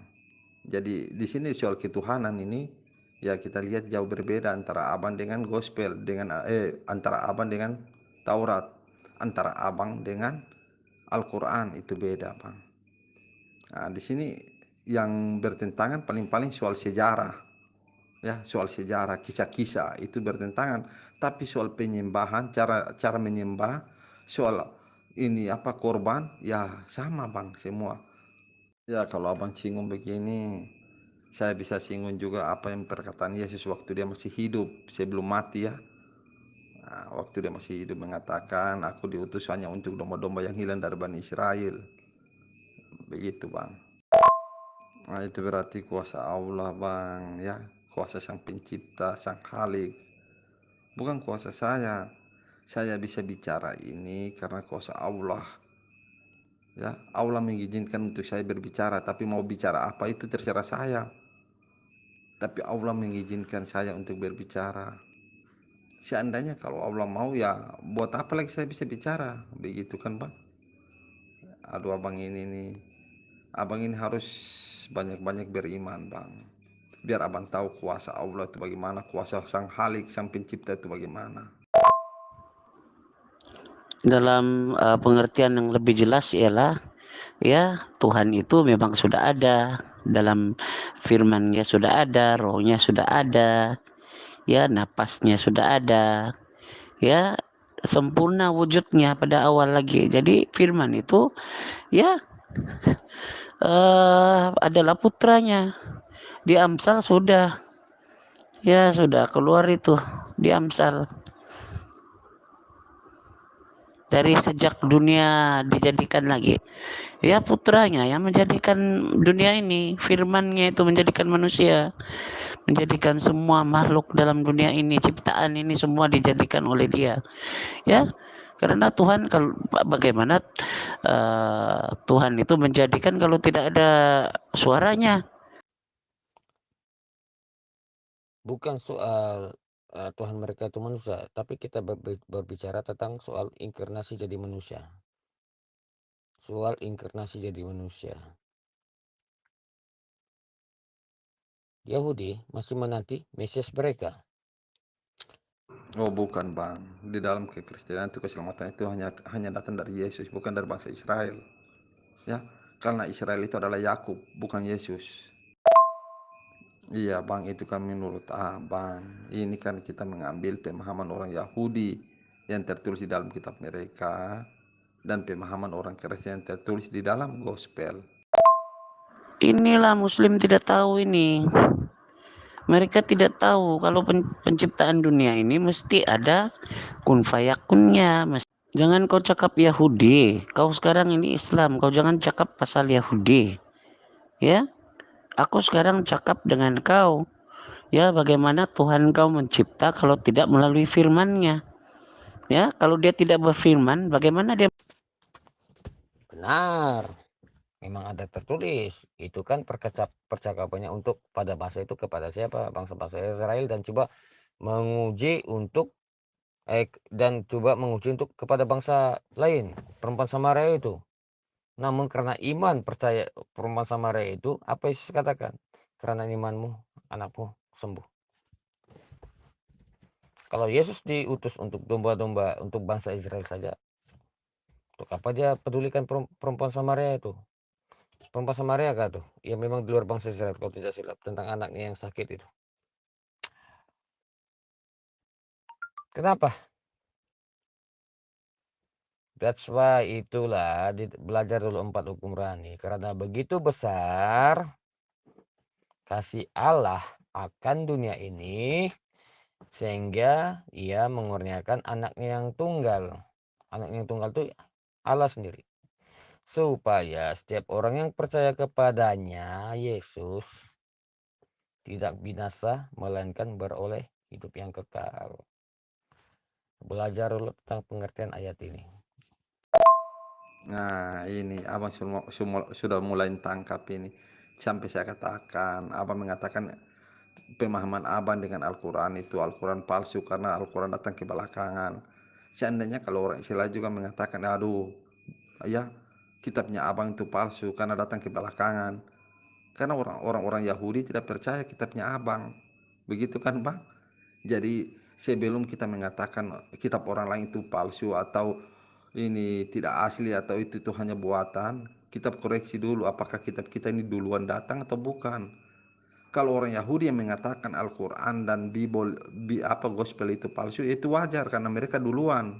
Jadi di sini soal ketuhanan ini ya kita lihat jauh berbeda antara abang dengan gospel, dengan antara abang dengan Taurat, antara abang dengan Al-Quran, itu beda Bang. Di sini yang bertentangan paling-paling soal sejarah, ya, soal sejarah, kisah-kisah itu bertentangan. Tapi soal penyembahan, cara menyembah, soal ini apa korban, ya sama Bang semua. Ya kalau abang singgung begini, saya bisa singgung juga apa yang perkataan Yesus waktu dia masih hidup sebelum mati ya. Waktu dia masih hidup mengatakan, aku diutus hanya untuk domba-domba yang hilang dari Bani Israel. Begitu Bang. Itu berarti kuasa Allah Bang ya, kuasa Sang Pencipta, Sang Khalik, bukan kuasa saya. Saya bisa bicara ini karena kuasa Allah ya. Allah mengizinkan untuk saya berbicara, tapi mau bicara apa itu terserah saya. Tapi Allah mengizinkan saya untuk berbicara. Seandainya kalau Allah mau, ya buat apa lagi saya bisa bicara, begitu kan Bang. Aduh abang ini harus banyak-banyak beriman Bang, biar abang tahu kuasa Allah itu bagaimana, kuasa Sang Khalik, Sang Pencipta itu bagaimana. Dalam pengertian yang lebih jelas ialah, ya, Tuhan itu memang sudah ada, dalam firman-Nya sudah ada, rohnya sudah ada, ya, napasnya sudah ada, ya, sempurna wujudnya pada awal lagi. Jadi firman itu, ya, adalah putranya. Di Amsal sudah, ya, sudah keluar itu di Amsal. Dari sejak dunia dijadikan lagi, ya, putranya yang menjadikan dunia ini, firman-Nya itu menjadikan manusia, menjadikan semua makhluk dalam dunia ini, ciptaan ini semua dijadikan oleh Dia, ya. Karena Tuhan, kalau bagaimana Tuhan itu menjadikan kalau tidak ada suaranya? Bukan soal Tuhan mereka itu manusia, tapi kita berbicara tentang soal inkarnasi jadi manusia. Soal inkarnasi jadi manusia. Yahudi masih menanti Mesias mereka. Oh bukan Bang, di dalam kekristenan itu keselamatan itu hanya datang dari Yesus, bukan dari bangsa Israel ya. Karena Israel itu adalah Yakub, bukan Yesus. Iya Bang, itu kan menurut Abang. Ini kan kita mengambil pemahaman orang Yahudi yang tertulis di dalam kitab mereka, dan pemahaman orang Kristen yang tertulis di dalam gospel. Inilah Muslim tidak tahu ini. Mereka tidak tahu kalau penciptaan dunia ini mesti ada kun fayakunnya. Jangan kau cakap Yahudi, kau sekarang ini Islam, kau jangan cakap pasal Yahudi, ya. Aku sekarang cakap dengan kau, ya, bagaimana Tuhan kau mencipta kalau tidak melalui firman-Nya, Ya, kalau dia tidak berfirman, bagaimana dia? Benar. Memang ada tertulis. Itu kan percakapannya untuk pada bahasa itu kepada siapa? Bangsa-bangsa Israel, dan coba menguji untuk kepada bangsa lain, perempuan Samaria itu. Namun karena iman percaya perempuan Samaria itu, apa Yesus katakan? Karena imanmu, anakmu sembuh. Kalau Yesus diutus untuk domba-domba, untuk bangsa Israel saja, untuk apa dia pedulikan perempuan Samaria itu? Perempuan Samaria kah tuh? Ya memang di luar bangsa Israel kalau tidak silap, tentang anaknya yang sakit itu. Kenapa? That's why itulah belajar dulu 4 hukum rohani, karena begitu besar kasih Allah akan dunia ini sehingga ia mengurniakan anaknya yang tunggal. Anaknya yang tunggal itu Allah sendiri. Supaya setiap orang yang percaya kepadanya, Yesus, tidak binasa melainkan beroleh hidup yang kekal. Belajar dulu tentang pengertian ayat ini. Nah, ini abang sudah mulai tangkap ini. Sampai saya katakan, abang mengatakan pemahaman abang dengan Al-Quran itu Al-Quran palsu karena Al-Quran datang ke belakangan. Seandainya kalau orang Islam juga mengatakan, aduh, ya kitabnya abang itu palsu karena datang ke belakangan. Karena orang-orang Yahudi tidak percaya kitabnya abang. Begitu kan, Bang? Jadi sebelum kita mengatakan kitab orang lain itu palsu atau ini tidak asli atau itu hanya buatan, kita koreksi dulu apakah kitab kita ini duluan datang atau bukan. Kalau orang Yahudi yang mengatakan Al-Quran dan Gospel itu palsu, itu wajar karena mereka duluan.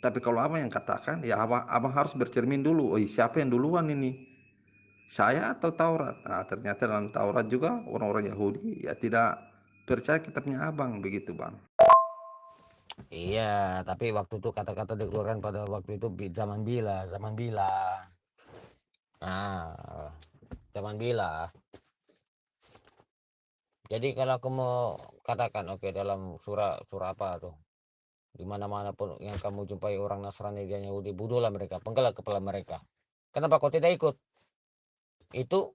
Tapi kalau abang yang katakan, ya abang harus bercermin dulu. Oh, siapa yang duluan ini? Saya atau Taurat? Nah, ternyata dalam Taurat juga orang-orang Yahudi ya tidak percaya kitabnya abang, begitu bang. Iya, tapi waktu itu kata-kata dikeluarkan pada waktu itu zaman bila. Nah, zaman bila. Jadi kalau aku mau katakan, oke, dalam surah apa tuh? Di mana-mana pun yang kamu jumpai orang Nasrani dan Yahudi, bunuhlah mereka, penggalak kepala mereka. Kenapa kau tidak ikut? Itu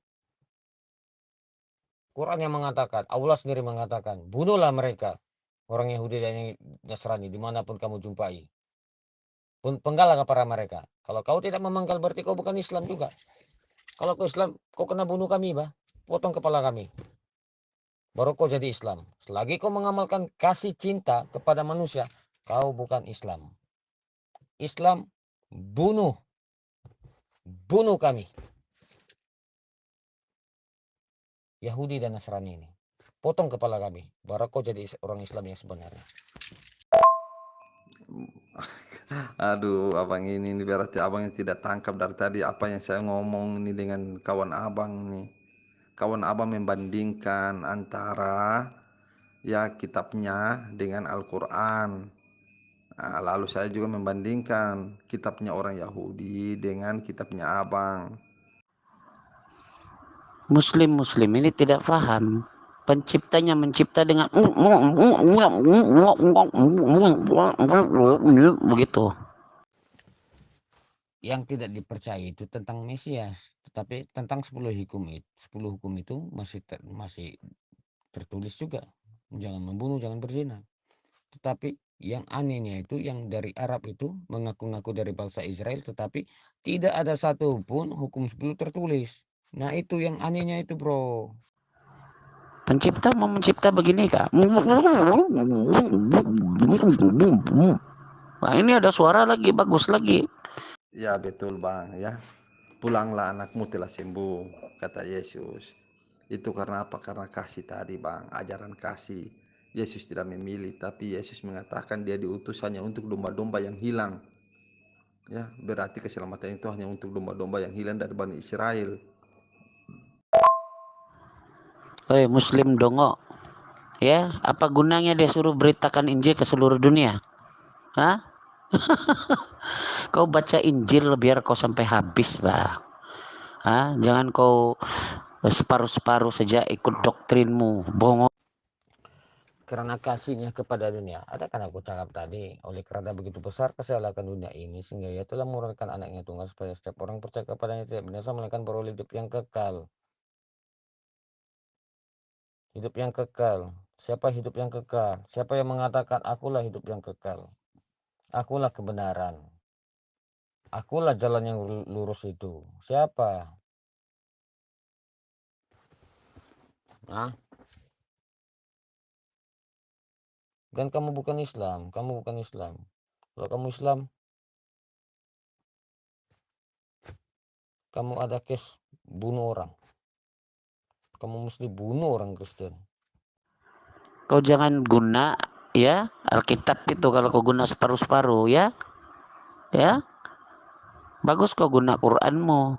Quran yang mengatakan, Allah sendiri mengatakan, bunuhlah mereka, orang Yahudi dan Nasrani, dimanapun kamu jumpai. Penggalak kepada mereka. Kalau kau tidak memenggal, berarti kau bukan Islam juga. Kalau kau Islam, kau kena bunuh kami, potong kepala kami. Baru kau jadi Islam. Selagi kau mengamalkan kasih cinta kepada manusia, kau bukan Islam. Islam bunuh kami. Yahudi dan Nasrani ini. Potong kepala kami. Baru kau jadi orang Islam yang sebenarnya. Aduh, abang ini berarti abang yang tidak tangkap dari tadi apa yang saya ngomong ini dengan kawan abang nih. Kawan abang membandingkan antara ya kitabnya dengan Al-Quran. Nah, lalu saya juga membandingkan kitabnya orang Yahudi dengan kitabnya abang. Muslim ini tidak paham. Penciptanya mencipta dengan begitu. Yang tidak dipercaya itu tentang Mesias, tetapi tentang 10 hukum itu masih tertulis juga. Jangan membunuh, jangan berzina. Tetapi yang anehnya itu, yang dari Arab itu mengaku-ngaku dari bangsa Israel, tetapi tidak ada satupun hukum 10 tertulis. Nah itu yang anehnya itu, bro. Pencipta mau mencipta begini kak. Nah, ini ada suara lagi, bagus lagi. Ya betul bang ya. Pulanglah anakmu telah sembuh, kata Yesus. Itu karena apa? Karena kasih tadi bang, ajaran kasih. Yesus tidak memilih, tapi Yesus mengatakan dia diutus hanya untuk domba-domba yang hilang. Ya, berarti keselamatan itu hanya untuk domba-domba yang hilang dari Bani Israel. Hei Muslim dongo, ya apa gunanya dia suruh beritakan Injil ke seluruh dunia? Hah? Kau baca Injil biar kau sampai habis bang. Jangan kau separuh-separuh saja ikut doktrinmu, bongo. karena kasihnya kepada dunia. Ada kan aku cakap tadi, oleh karena begitu besar kasih Allah akan dunia ini, sehingga ia telah menurunkan anaknya tunggal supaya setiap orang percaya kepadanya tidak binasa melainkan beroleh hidup yang kekal. Hidup yang kekal. Siapa hidup yang kekal? Siapa yang mengatakan akulah hidup yang kekal? Akulah kebenaran. Akulah jalan yang lurus itu. Siapa? Hah? Kan kamu bukan Islam. Kamu bukan Islam. Kalau kamu Islam, kamu ada case bunuh orang. Kamu mesti bunuh orang Kristen. Kau jangan guna ya Alkitab itu kalau kau guna separuh-separuh ya. Ya, bagus kau guna Quranmu.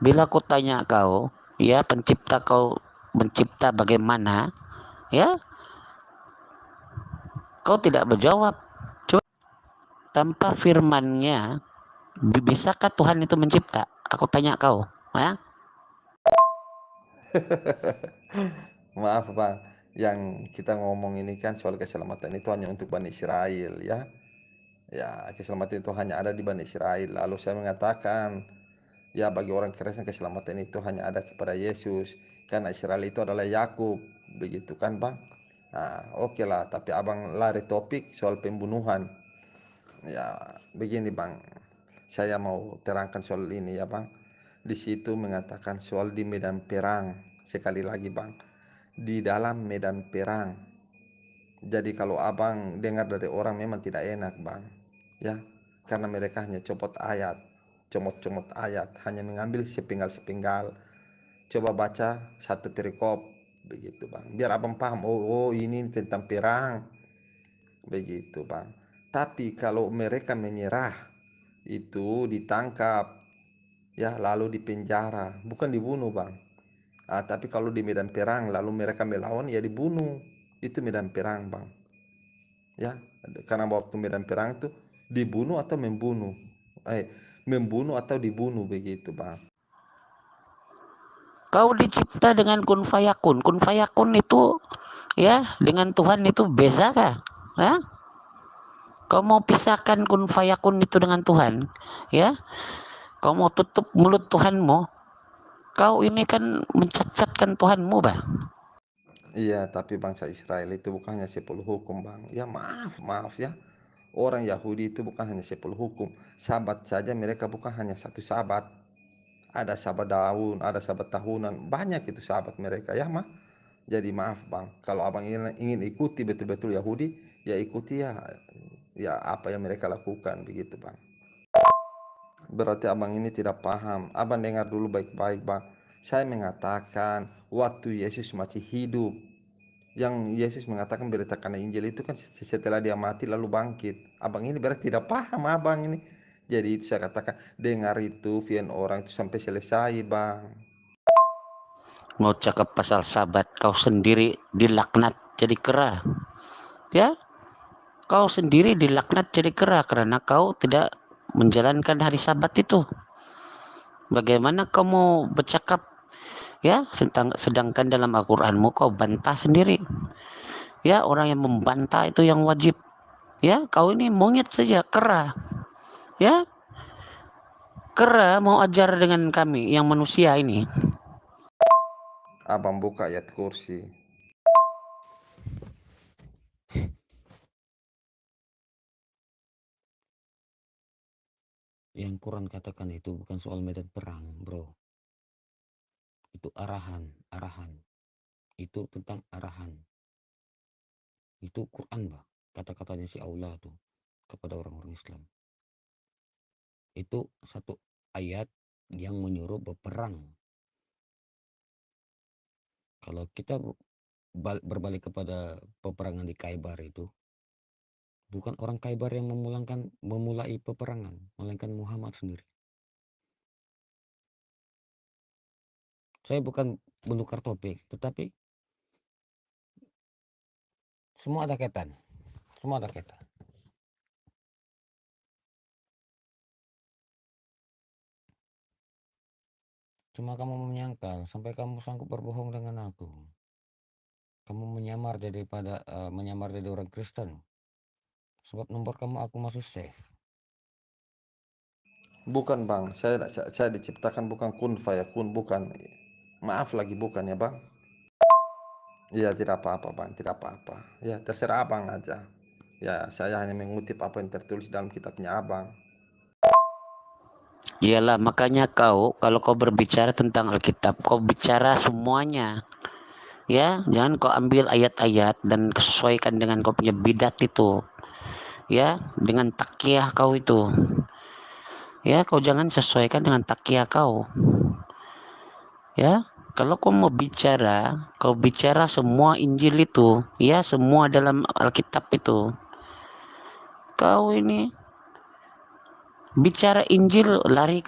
Bila aku tanya kau, ya pencipta kau mencipta bagaimana? Ya, kau tidak menjawab. Coba tanpa firman-Nya, bisakah Tuhan itu mencipta? Aku tanya kau, ya? Maaf bang, yang kita ngomong ini kan soal keselamatan itu hanya untuk Bani Israel ya. Ya, keselamatan itu hanya ada di Bani Israel. Lalu saya mengatakan, ya bagi orang Kristen keselamatan itu hanya ada kepada Yesus. Karena Israel itu adalah Yakub, begitu kan bang? Nah, oke lah, tapi abang lari topik soal pembunuhan. Ya, begini bang, saya mau terangkan soal ini ya bang. Di situ mengatakan soal di medan perang. Sekali lagi bang, di dalam medan perang. Jadi kalau abang dengar dari orang memang tidak enak bang, ya, karena mereka hanya copot ayat, comot-comot ayat, hanya mengambil sepenggal-sepenggal. Coba baca satu perikop, begitu bang. Biar abang paham, oh ini tentang perang, begitu bang. Tapi kalau mereka menyerah, itu ditangkap, ya, lalu dipenjara, bukan dibunuh bang. Tapi kalau di medan perang lalu mereka melawan, ya dibunuh. Itu medan perang bang. Ya, karena waktu medan perang itu dibunuh atau membunuh, membunuh atau dibunuh, begitu bang. Kau dicipta dengan kun fayakun. Kun fayakun itu ya dengan Tuhan itu beza kah? Ya? Kau mau pisahkan kun fayakun itu dengan Tuhan? Ya? Kau mau tutup mulut Tuhanmu? Kau ini kan mencacatkan Tuhanmu, bah. Iya, tapi bangsa Israel itu bukan hanya 10 hukum bang. Ya maaf ya, orang Yahudi itu bukan hanya 10 hukum. Sabat saja mereka bukan hanya satu sabat. Ada sabat daun, ada sabat tahunan, banyak itu sabat mereka ya mah. Jadi maaf bang, kalau abang ingin ikuti betul-betul Yahudi, ya ikuti ya apa yang mereka lakukan, begitu bang. Berarti abang ini tidak paham. Abang dengar dulu baik-baik bang. Saya mengatakan waktu Yesus masih hidup, yang Yesus mengatakan beritakan Injil itu kan setelah dia mati lalu bangkit. Abang ini berarti tidak paham abang ini. Jadi itu saya katakan, dengar itu firman orang itu sampai selesai bang. Mau cakap pasal sabat, kau sendiri dilaknat jadi kera. Ya, kau sendiri dilaknat jadi kera karena kau tidak menjalankan hari sabat itu. Bagaimana kau mau bercakap ya sedangkan dalam Al-Qur'anmu kau bantah sendiri. Ya, orang yang membantah itu yang wajib. Ya, kau ini monyet saja, kera. Ya, kera mau ajar dengan kami yang manusia ini. Abang buka ayat kursi. Yang Quran katakan itu bukan soal medan perang, bro. Itu arahan. Itu tentang arahan. Itu Quran, bah. Kata-katanya si Allah tuh kepada orang-orang Islam. Itu satu ayat yang menyuruh berperang. Kalau kita berbalik kepada peperangan di Khaybar itu, bukan orang Khaybar yang memulai peperangan, melainkan Muhammad sendiri. Saya bukan menukar topik, tetapi semua ada kaitan. Semua ada kaitan. Cuma kamu menyangkal sampai kamu sanggup berbohong dengan aku. kamu menyamar jadi orang Kristen. Sebab nomor kamu aku masih save. Bukan bang, saya diciptakan bukan kun fayakun, bukan. Maaf lagi bukan ya bang. Iya tidak apa-apa bang, tidak apa-apa. Ya terserah abang aja. Ya saya hanya mengutip apa yang tertulis dalam kitabnya abang. Iyalah, makanya kau kalau kau berbicara tentang Alkitab, kau bicara semuanya. Ya, jangan kau ambil ayat-ayat dan sesuaikan dengan kau punya bidat itu. Ya, dengan takiah kau itu. Ya, kau jangan sesuaikan dengan takiah kau. Ya, kalau kau mau bicara, kau bicara semua Injil itu, ya semua dalam Alkitab itu. Kau ini bicara Injil lari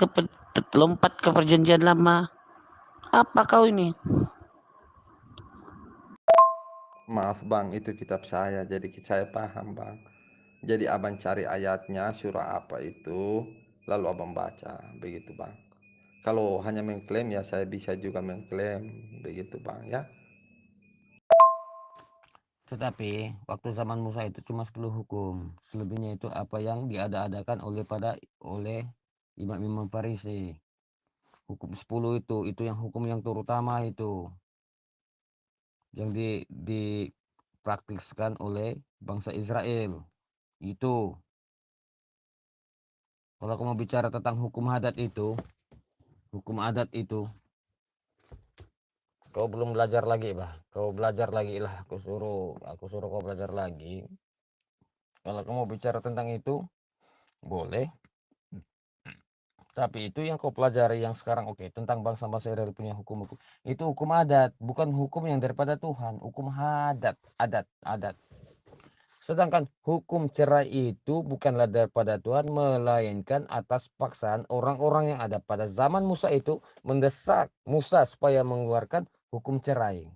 lompat ke perjanjian lama. Apa kau ini? Maaf bang, itu kitab saya, jadi saya paham bang. Jadi abang cari ayatnya, surah apa itu, lalu abang baca, begitu bang. Kalau hanya mengklaim ya saya bisa juga mengklaim, begitu bang ya. Tetapi waktu zaman Musa itu cuma 10 hukum. Selebihnya itu apa yang diada-adakan oleh imam-imam Farisi. Hukum 10 itu yang hukum yang terutama itu. Yang dipraktikkan oleh bangsa Israel. Itu. Kalau kamu bicara tentang hukum adat itu, kau belum belajar lagi, bah. Kau belajar lagi lah. Aku suruh kau belajar lagi. Kalau kamu bicara tentang itu, boleh. Tapi itu yang kau pelajari yang sekarang, oke, tentang bangsa-bangsa Israel punya hukum. Itu hukum adat, bukan hukum yang daripada Tuhan. Hukum adat. Sedangkan hukum cerai itu bukanlah daripada Tuhan, melainkan atas paksaan orang-orang yang ada pada zaman Musa itu mendesak Musa supaya mengeluarkan hukum cerai.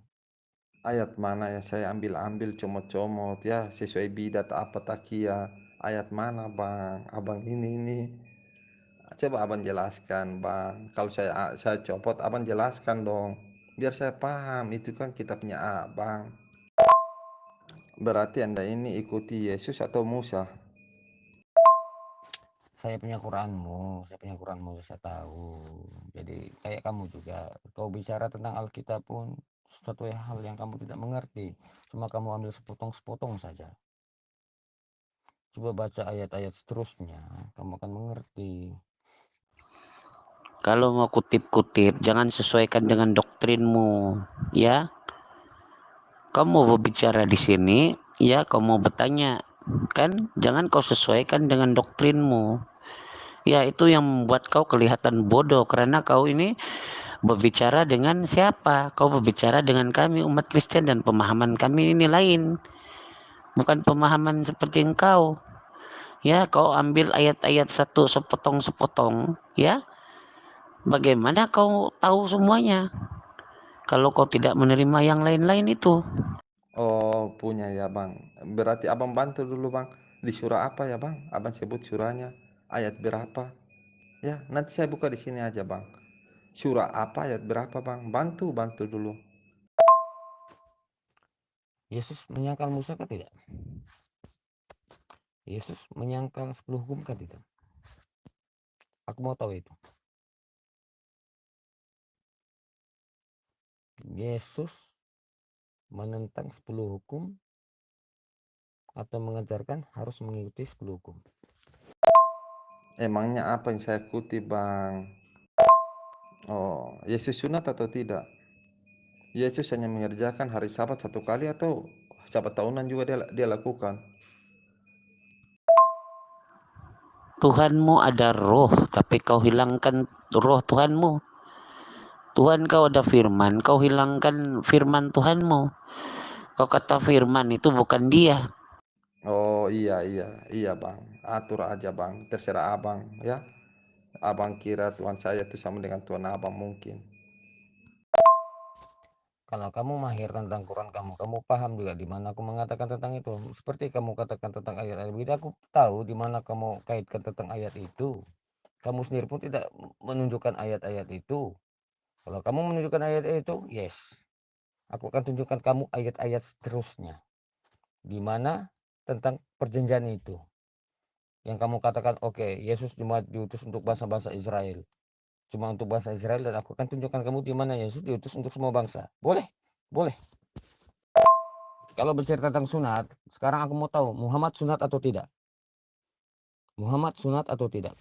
Ayat mana yang saya ambil comot-comot ya sesuai bidat apa takia. Ayat mana bang? Abang ini. Coba abang jelaskan bang. Kalau saya copot, abang jelaskan dong. Biar saya paham. Itu kan kitabnya abang. Berarti anda ini ikuti Yesus atau Musa? Saya punya Quranmu, saya tahu. Jadi kayak kamu juga, kau bicara tentang Alkitab pun suatu hal yang kamu tidak mengerti. Cuma kamu ambil sepotong-sepotong saja. Coba baca ayat-ayat seterusnya, kamu akan mengerti. Kalau mau kutip-kutip, jangan sesuaikan dengan doktrinmu, ya. Kamu mau berbicara di sini, ya, kamu mau bertanya, kan? Jangan kau sesuaikan dengan doktrinmu. Ya, itu yang membuat kau kelihatan bodoh karena kau ini berbicara dengan siapa? Kau berbicara dengan kami umat Kristen dan pemahaman kami ini lain. Bukan pemahaman seperti engkau. Ya, kau ambil ayat-ayat satu sepotong-sepotong, ya. Bagaimana kau tahu semuanya? Kalau kau tidak menerima yang lain-lain itu. Oh punya ya bang. Berarti abang bantu dulu bang. Di surah apa ya bang? Abang sebut surahnya. Ayat berapa? Ya nanti saya buka di sini aja bang. Surah apa ayat berapa bang? Bantu dulu. Yesus menyangkal Musa kan tidak? Yesus menyangkal 10 hukum kan tidak? Aku mau tahu itu. Yesus menentang 10 hukum atau mengajarkan harus mengikuti 10 hukum. Emangnya apa yang saya kutip bang? Oh Yesus sunat atau tidak? Yesus hanya mengerjakan hari Sabat satu kali atau Sabat tahunan juga dia lakukan? Tuhanmu ada roh, tapi kau hilangkan roh Tuhanmu. Tuhan kau ada firman, kau hilangkan firman Tuhanmu. Kau kata firman itu bukan dia. Oh iya bang. Atur aja bang. Terserah abang ya. Abang kira Tuhan saya itu sama dengan Tuhan abang mungkin. Kalau kamu mahir tentang Quran kamu paham juga di mana aku mengatakan tentang itu. Seperti kamu katakan tentang ayat-ayat itu, aku tahu di mana kamu kaitkan tentang ayat itu. Kamu sendiri pun tidak menunjukkan ayat-ayat itu. Kalau kamu menunjukkan ayat itu, yes. Aku akan tunjukkan kamu ayat-ayat seterusnya. Di mana tentang perjanjian itu. Yang kamu katakan, oke, Yesus cuma diutus untuk bangsa-bangsa Israel. Cuma untuk bangsa Israel, dan aku akan tunjukkan kamu di mana Yesus diutus untuk semua bangsa. Boleh? Boleh. Kalau bercerita tentang sunat, sekarang aku mau tahu, Muhammad sunat atau tidak? Muhammad sunat atau tidak?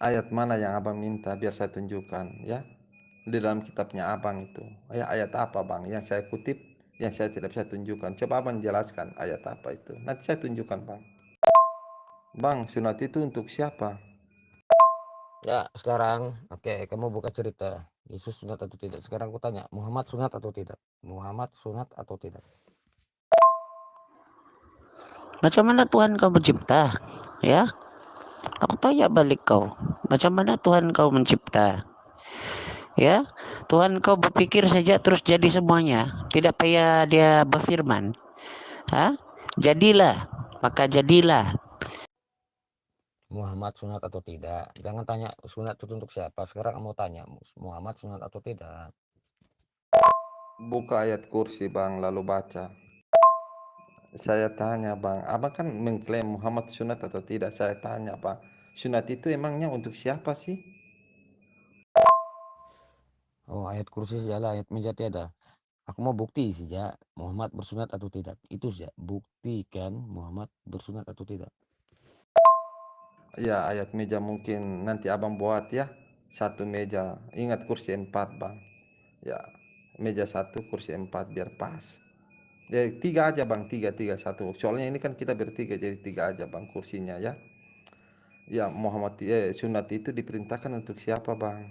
Ayat mana yang abang minta biar saya tunjukkan ya? Di dalam kitabnya abang itu. Ya, ayat apa bang yang saya kutip yang saya tidak bisa tunjukkan? Coba abang jelaskan ayat apa itu. Nanti saya tunjukkan bang. Bang, sunat itu untuk siapa? Ya, sekarang, oke, kamu buka cerita. Yesus sunat atau tidak? Sekarang aku tanya, Muhammad sunat atau tidak? Muhammad sunat atau tidak? Macam mana Tuhan kau mencipta? Ya, aku tanya balik kau. Macam mana Tuhan kau mencipta? Ya, Tuhan kau berpikir saja terus jadi semuanya. Tidak payah dia berfirman. Hah? Jadilah, maka jadilah. Muhammad sunat atau tidak? Jangan tanya sunat itu untuk siapa. Sekarang kamu tanya, Muhammad sunat atau tidak? Buka ayat kursi bang lalu baca. Saya tanya bang, abang kan mengklaim Muhammad sunat atau tidak? Saya tanya bang, sunat itu emangnya untuk siapa sih? Oh, ayat kursi sajalah, ayat meja tiada. Aku mau bukti saja Muhammad bersunat atau tidak. Itu saja, buktikan Muhammad bersunat atau tidak. Ya, ayat meja mungkin nanti abang buat ya. Satu meja, ingat kursi 4 bang. Ya, meja 1 kursi 4 biar pas. Ya, 3 aja bang, 3 3 1. Soalnya ini kan kita bertiga jadi 3 aja bang kursinya ya. Ya, sunat itu diperintahkan untuk siapa bang?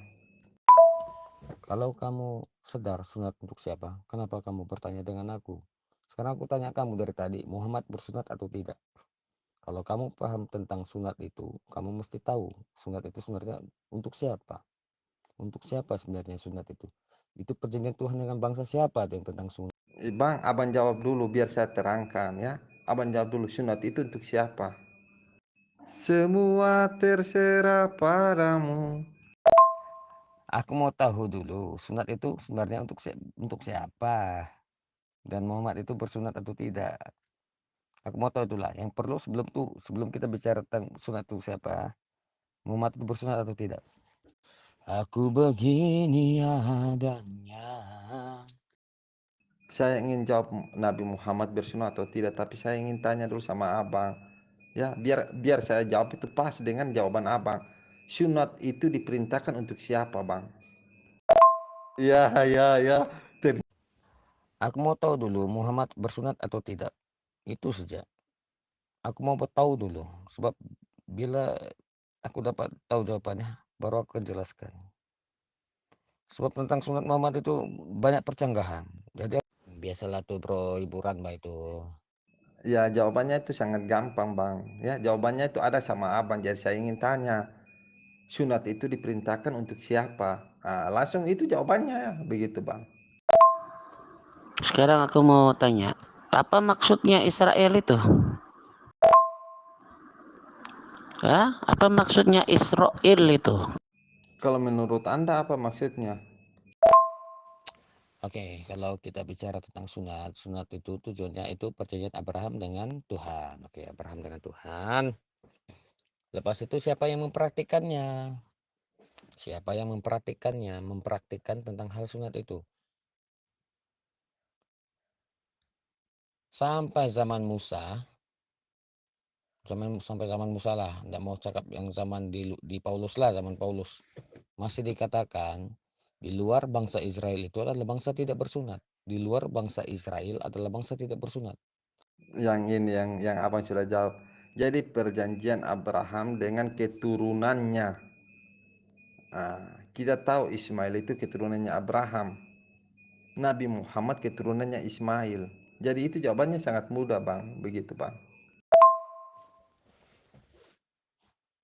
Kalau kamu sedar sunat untuk siapa, kenapa kamu bertanya dengan aku? Sekarang aku tanya kamu dari tadi, Muhammad bersunat atau tidak? Kalau kamu paham tentang sunat itu, kamu mesti tahu sunat itu sebenarnya untuk siapa? Untuk siapa sebenarnya sunat itu? Itu perjanjian Tuhan dengan bangsa siapa yang tentang sunat? Bang, abang jawab dulu biar saya terangkan ya. Abang jawab dulu, sunat itu untuk siapa? Semua terserah padamu. Aku mau tahu dulu, sunat itu sebenarnya untuk siapa? Dan Muhammad itu bersunat atau tidak? Aku mau tahu itulah. Yang perlu sebelum kita bicara tentang sunat itu siapa, Muhammad itu bersunat atau tidak? Aku begini adanya. Saya ingin jawab Nabi Muhammad bersunat atau tidak, tapi saya ingin tanya dulu sama abang. Ya, biar saya jawab itu pas dengan jawaban abang. Sunat itu diperintahkan untuk siapa, bang? Ya, ya, ya. Aku mau tahu dulu Muhammad bersunat atau tidak. Itu saja. Aku mau tahu dulu. Sebab bila aku dapat tahu jawabannya, baru aku akan jelaskan. Sebab tentang sunat Muhammad itu banyak percanggahan. Jadi biasalah tuh bro, hiburan bah itu. Ya, jawabannya itu sangat gampang, bang. Ya, jawabannya itu ada sama abang. Jadi saya ingin tanya, sunat itu diperintahkan untuk siapa? Langsung itu jawabannya ya, begitu, bang. Sekarang aku mau tanya, apa maksudnya Israel itu? Hah? Apa maksudnya Israel itu? Kalau menurut Anda apa maksudnya? Oke, kalau kita bicara tentang sunat, sunat itu tujuannya itu perjanjian Abraham dengan Tuhan. Oke, Abraham dengan Tuhan. Lepas itu siapa yang mempraktikannya? Siapa yang mempraktikannya? Mempraktikkan tentang hal sunat itu. Sampai zaman Musa, sampai zaman Musa lah, tidak mau cakap yang zaman di Paulus lah, zaman Paulus. Masih dikatakan di luar bangsa Israel itu adalah bangsa tidak bersunat. Di luar bangsa Israel adalah bangsa tidak bersunat. Yang ini yang abang sudah jawab. Jadi perjanjian Abraham dengan keturunannya. Kita tahu Ismail itu keturunannya Abraham. Nabi Muhammad keturunannya Ismail. Jadi itu jawabannya sangat mudah bang. Begitu bang.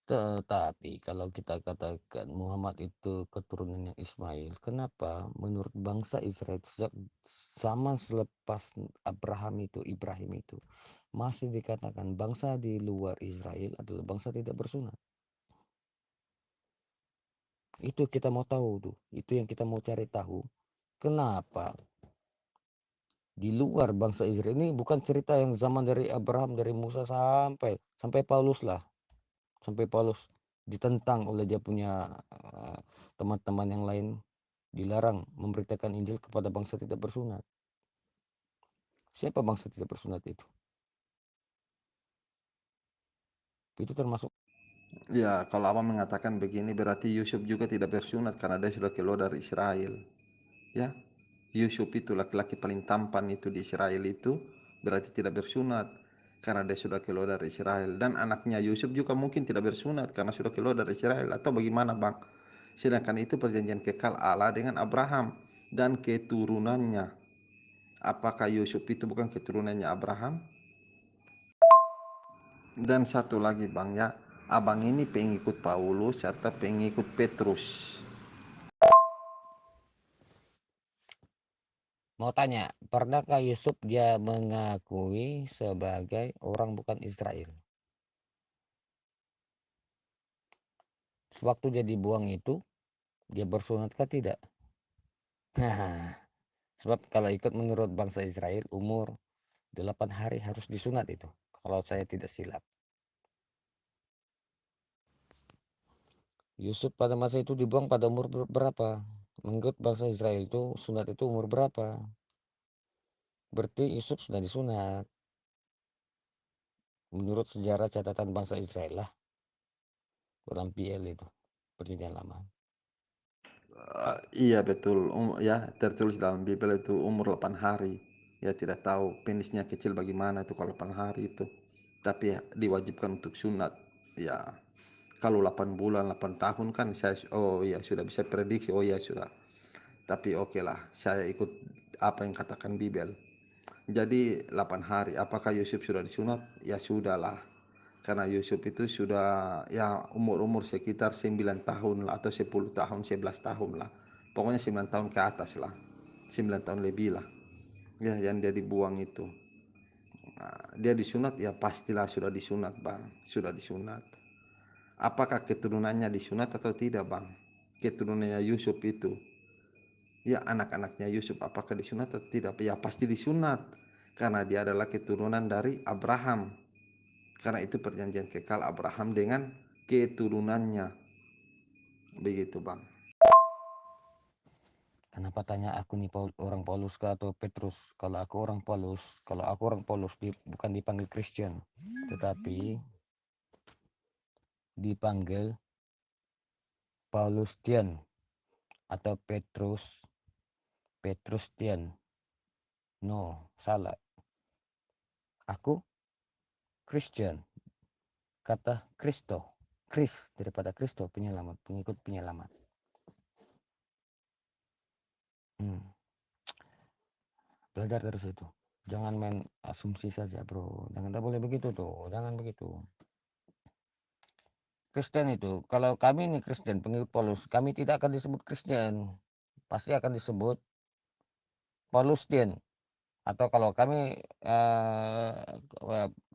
Tetapi kalau kita katakan Muhammad itu keturunannya Ismail, kenapa menurut bangsa Israel sejak zaman selepas Ibrahim itu masih dikatakan bangsa di luar Israel adalah bangsa tidak bersunat? Itu kita mau tahu tuh, itu yang kita mau cari tahu. Kenapa? Di luar bangsa Israel ini bukan cerita yang zaman dari Abraham, dari Musa sampai Paulus lah. Sampai Paulus ditentang oleh dia punya teman-teman yang lain, dilarang memberitakan Injil kepada bangsa tidak bersunat. Siapa bangsa tidak bersunat itu? Itu termasuk. Ya, kalau abang mengatakan begini berarti Yusuf juga tidak bersunat karena dia sudah keluar dari Israel. Ya, Yusuf itu laki-laki paling tampan itu di Israel itu berarti tidak bersunat karena dia sudah keluar dari Israel. Dan anaknya Yusuf juga mungkin tidak bersunat karena sudah keluar dari Israel. Atau bagaimana bang? Sedangkan itu perjanjian kekal Allah dengan Abraham dan keturunannya. Apakah Yusuf itu bukan keturunannya Abraham? Dan satu lagi bang ya, abang ini pengikut Paulus atau pengikut Petrus? Mau tanya, pernahkah Yusuf dia mengakui sebagai orang bukan Israel? Sewaktu dia dibuang itu, dia bersunatkah tidak? Nah, sebab kalau ikut menurut bangsa Israel, umur 8 hari harus disunat itu. Kalau saya tidak silap. Yusuf pada masa itu dibuang pada umur berapa? Menurut bangsa Israel itu sunat itu umur berapa? Berarti Yusuf sudah disunat. Menurut sejarah catatan bangsa Israel lah. Orang PL itu. Perjanjian lama. Iya betul, ya tertulis dalam Bible itu umur 8 hari. Ya tidak tahu penisnya kecil bagaimana itu kalau 8 hari itu. Tapi ya, diwajibkan untuk sunat. Ya kalau 8 bulan, 8 tahun kan saya oh ya sudah bisa prediksi, oh ya sudah. Tapi oke lah, saya ikut apa yang katakan Bible. Jadi 8 hari, apakah Yusuf sudah disunat? Ya sudahlah. Karena Yusuf itu sudah ya umur-umur sekitar 9 tahun lah, atau 10 tahun, 11 tahun lah. Pokoknya 9 tahun ke atas lah. 9 tahun lebih lah. Ya yang dia dibuang itu. Nah, dia disunat ya pastilah sudah disunat bang. Sudah disunat. Apakah keturunannya disunat atau tidak bang? Keturunannya Yusuf itu. Ya anak-anaknya Yusuf apakah disunat atau tidak? Ya pasti disunat. Karena dia adalah keturunan dari Abraham. Karena itu perjanjian kekal Abraham dengan keturunannya. Begitu bang. Kenapa tanya aku nih orang Paulus kah atau Petrus? Kalau aku orang Paulus bukan dipanggil Christian, tetapi dipanggil Paulustian atau Petrustian. No, salah. Aku Christian. Kata Chris daripada Kristo, penyelamat, pengikut penyelamat. Belajar terus itu. Jangan main asumsi saja bro. Tak boleh begitu tuh. Jangan begitu. Kristen itu, kalau kami ini Kristen, pengikut Paulus, kami tidak akan disebut Kristen. Pasti akan disebut Paulustian. Atau kalau kami,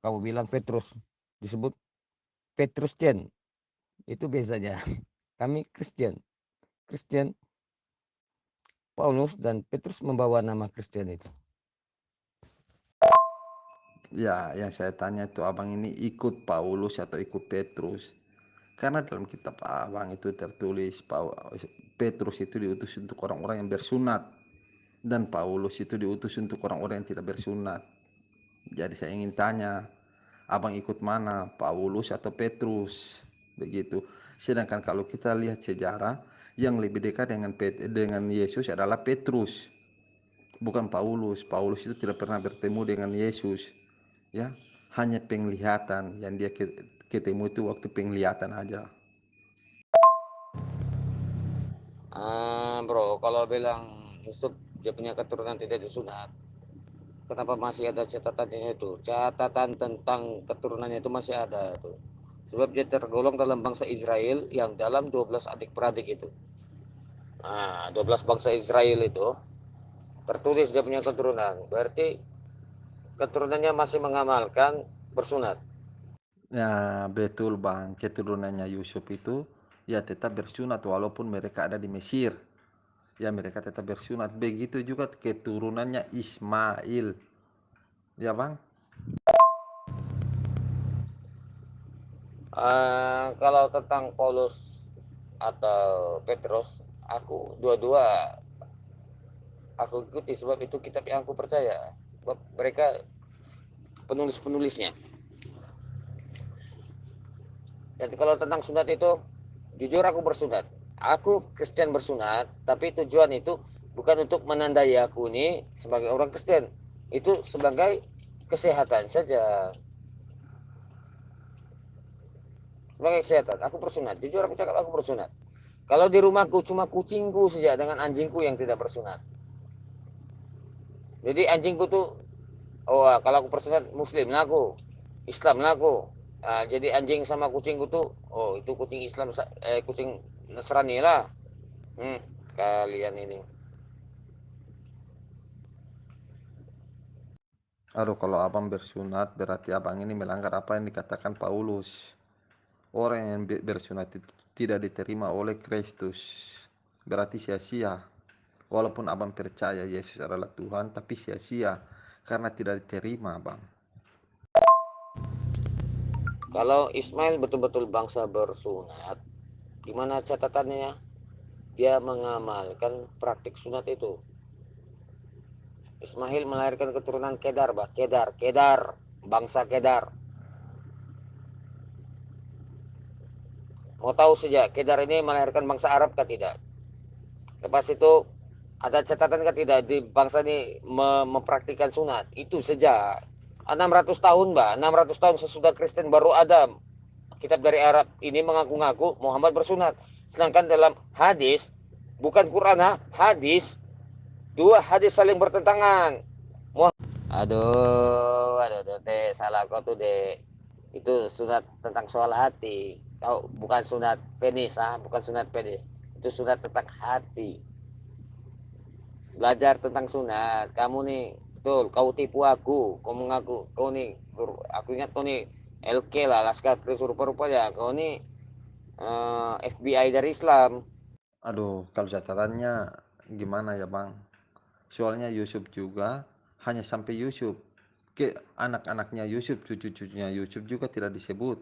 kamu bilang Petrus, disebut Petrustian. Itu biasanya. Kami Kristen. Paulus dan Petrus membawa nama Kristen itu. Ya yang saya tanya itu abang ini ikut Paulus atau ikut Petrus? Karena dalam kitab abang itu tertulis Petrus itu diutus untuk orang-orang yang bersunat. Dan Paulus itu diutus untuk orang-orang yang tidak bersunat. Jadi saya ingin tanya, abang ikut mana? Paulus atau Petrus? Begitu. Sedangkan kalau kita lihat sejarah, yang lebih dekat dengan Yesus adalah Petrus, bukan Paulus. Paulus itu tidak pernah bertemu dengan Yesus. Ya, hanya penglihatan yang dia ketemu itu waktu penglihatan aja. Bro, kalau bilang Yusuf dia punya keturunan tidak disunat, kenapa masih ada catatannya itu? Catatan tentang keturunannya itu masih ada tuh. Sebab dia tergolong dalam bangsa Israel yang dalam 12 adik-beradik itu. Nah, 12 bangsa Israel itu tertulis dia punya keturunan. Berarti keturunannya masih mengamalkan bersunat. Ya betul bang, keturunannya Yusuf itu ya tetap bersunat walaupun mereka ada di Mesir. ya mereka tetap bersunat. Begitu juga keturunannya Ismail, ya bang. Kalau tentang Paulus atau Petrus, aku dua-dua aku ikuti sebab itu kitab yang aku percaya. Sebab mereka penulis-penulisnya. Dan kalau tentang sunat itu, jujur aku bersunat. Aku Kristen bersunat, tapi tujuan itu bukan untuk menandai aku ini sebagai orang Kristen. Itu sebagai kesehatan saja. Sebagai kesehatan, aku bersunat. Jujur aku cakap aku bersunat. Kalau di rumahku cuma kucingku saja dengan anjingku yang tidak bersunat. Jadi anjingku tuh, oh kalau aku bersunat Muslim lah aku, Islam lah aku. Jadi anjing sama kucingku tuh, oh itu kucing Islam, kucing Nasrani lah. Hmm, kalian ini. Aduh, kalau abang bersunat berarti abang ini melanggar apa yang dikatakan Paulus. Orang yang bersunat itu tidak diterima oleh Kristus, berarti sia-sia. Walaupun abang percaya Yesus adalah Tuhan, tapi sia-sia karena tidak diterima abang. Kalau Ismail betul-betul bangsa bersunat, gimana catatannya? Dia mengamalkan praktik sunat itu. Ismail melahirkan keturunan Kedar, bah. Kedar, bangsa Kedar. Mau tahu saja, Kedar ini melahirkan bangsa Arab kah tidak? Lepas itu ada catatan kah tidak di bangsa ini mempraktikkan sunat? Itu saja. 600 tahun, bah. 600 tahun sesudah Kristen baru ada kitab dari Arab ini mengaku-ngaku Muhammad bersunat. Sedangkan dalam hadis, bukan Quran, hadis, dua hadis saling bertentangan. Aduh, deh, salah kau tuh deh. Itu sunat tentang soal hati. Kau bukan sunat penis, bukan sunat penis. Itu sunat tentang hati. Belajar tentang sunat. Kamu nih, betul, kau tipu aku. Kau mengaku, kau nih, aku ingat kau nih LK lah, Laskar Kris rupa-rupanya. Kau nih FBI dari Islam. Aduh, kalau catatannya gimana ya bang? Soalnya Yusuf juga hanya sampai Yusuf. Ke anak-anaknya Yusuf, cucu-cucunya Yusuf juga tidak disebut.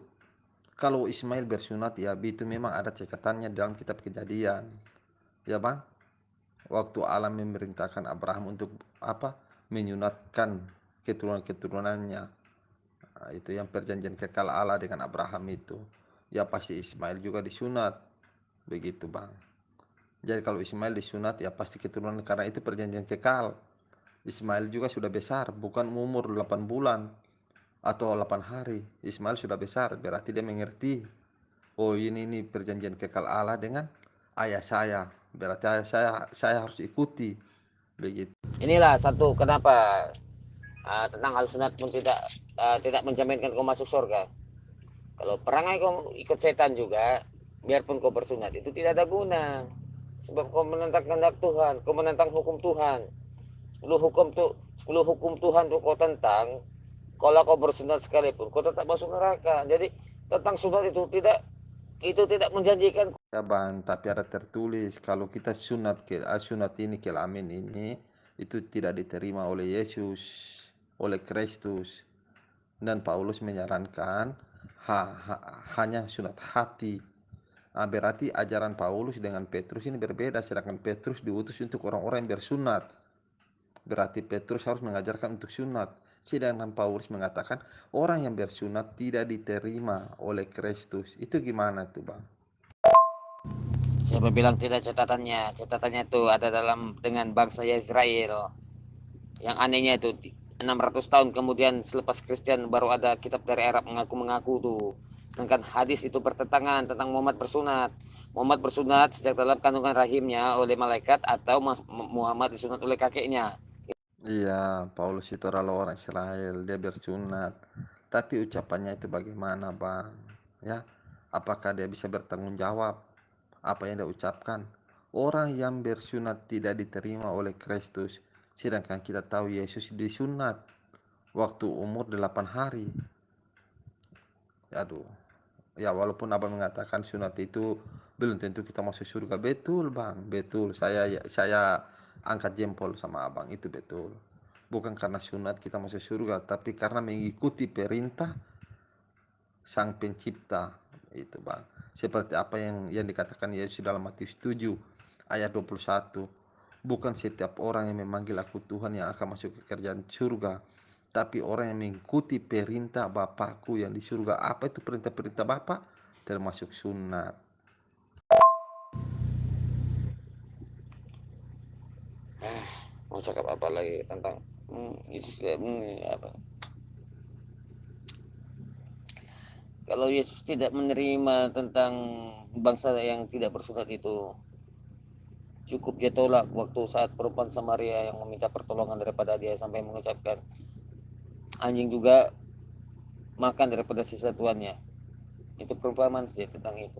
Kalau Ismail bersunat ya itu memang ada catatannya dalam kitab Kejadian. Ya bang, waktu Allah memerintahkan Abraham untuk apa? Menyunatkan keturunan-keturunannya. Nah, itu yang perjanjian kekal Allah dengan Abraham itu. Ya pasti Ismail juga disunat. Begitu bang. Jadi kalau Ismail disunat ya pasti keturunan karena itu perjanjian kekal. Ismail juga sudah besar, bukan umur 8 bulan atau 8 hari. Ismail sudah besar, berarti dia mengerti. Oh ini perjanjian kekal Allah dengan ayah saya. Berarti ayah saya harus ikuti. Begitu. Inilah satu kenapa tentang hal sunat pun tidak menjaminkan kau masuk surga. Kalau perangai kau ikut setan juga, biarpun kau bersunat itu tidak ada guna. Sebab kau menentang kehendak Tuhan, kau menentang hukum Tuhan. 10 hukum Tuhan tuh kau tentang. Kalau kau bersunat sekalipun, kau tetap masuk neraka. Jadi tentang sunat itu tidak menjanjikan. Ya bang, tapi ada tertulis kalau kita sunat ini kelamin ini itu tidak diterima oleh Yesus, oleh Kristus. Dan Paulus menyarankan hanya sunat hati. Berarti ajaran Paulus dengan Petrus ini berbeda, sedangkan Petrus diutus untuk orang-orang yang bersunat. Berarti Petrus harus mengajarkan untuk sunat. Sedangkan Paulus mengatakan orang yang bersunat tidak diterima oleh Kristus. Itu gimana tuh bang? Siapa bilang tidak catatannya? Catatannya itu ada dengan bangsa Israel. Yang anehnya itu 600 tahun kemudian selepas Kristen baru ada kitab dari Arab mengaku-mengaku tuh. Sedangkan hadis itu bertentangan tentang Muhammad bersunat. Muhammad bersunat sejak dalam kandungan rahimnya oleh malaikat atau Muhammad disunat oleh kakeknya. Iya, Paulus itu adalah orang Israel, dia bersunat. Tapi ucapannya itu bagaimana bang? Ya, apakah dia bisa bertanggung jawab apa yang dia ucapkan? Orang yang bersunat tidak diterima oleh Kristus, sedangkan kita tahu Yesus disunat waktu umur 8 hari. Aduh, Ya walaupun abang mengatakan sunat itu belum tentu kita masuk surga, betul bang, betul. Saya angkat jempol sama abang, itu betul. Bukan karena sunat kita masuk surga, tapi karena mengikuti perintah sang pencipta, itu bang. Seperti apa yang dikatakan Yesus dalam Matius 7 ayat 21. Bukan setiap orang yang memanggil aku Tuhan yang akan masuk ke kerjaan surga, tapi orang yang mengikuti perintah Bapakku yang di surga. Apa itu perintah-perintah Bapak? Termasuk sunat. Mau cakap apa lagi tentang Yesus apa? Kalau Yesus tidak menerima tentang bangsa yang tidak bersunat itu, cukup dia tolak waktu saat perempuan Samaria yang meminta pertolongan daripada dia sampai mengucapkan anjing juga makan daripada sisa tuannya. Itu perumpamaan saja tentang itu.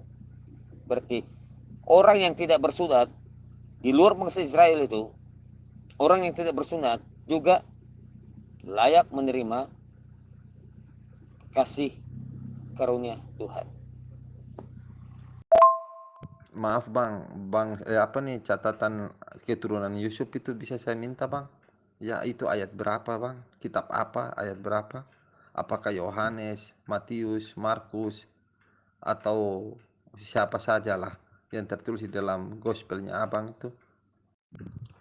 Berarti orang yang tidak bersunat di luar bangsa Israel itu, orang yang tidak bersunat juga layak menerima kasih karunia Tuhan. Maaf bang, apa nih catatan keturunan Yusuf itu bisa saya minta bang? Ya itu ayat berapa bang? Kitab apa? Ayat berapa? Apakah Yohanes, Matius, Markus, atau siapa sajalah yang tertulis di dalam gospelnya abang itu?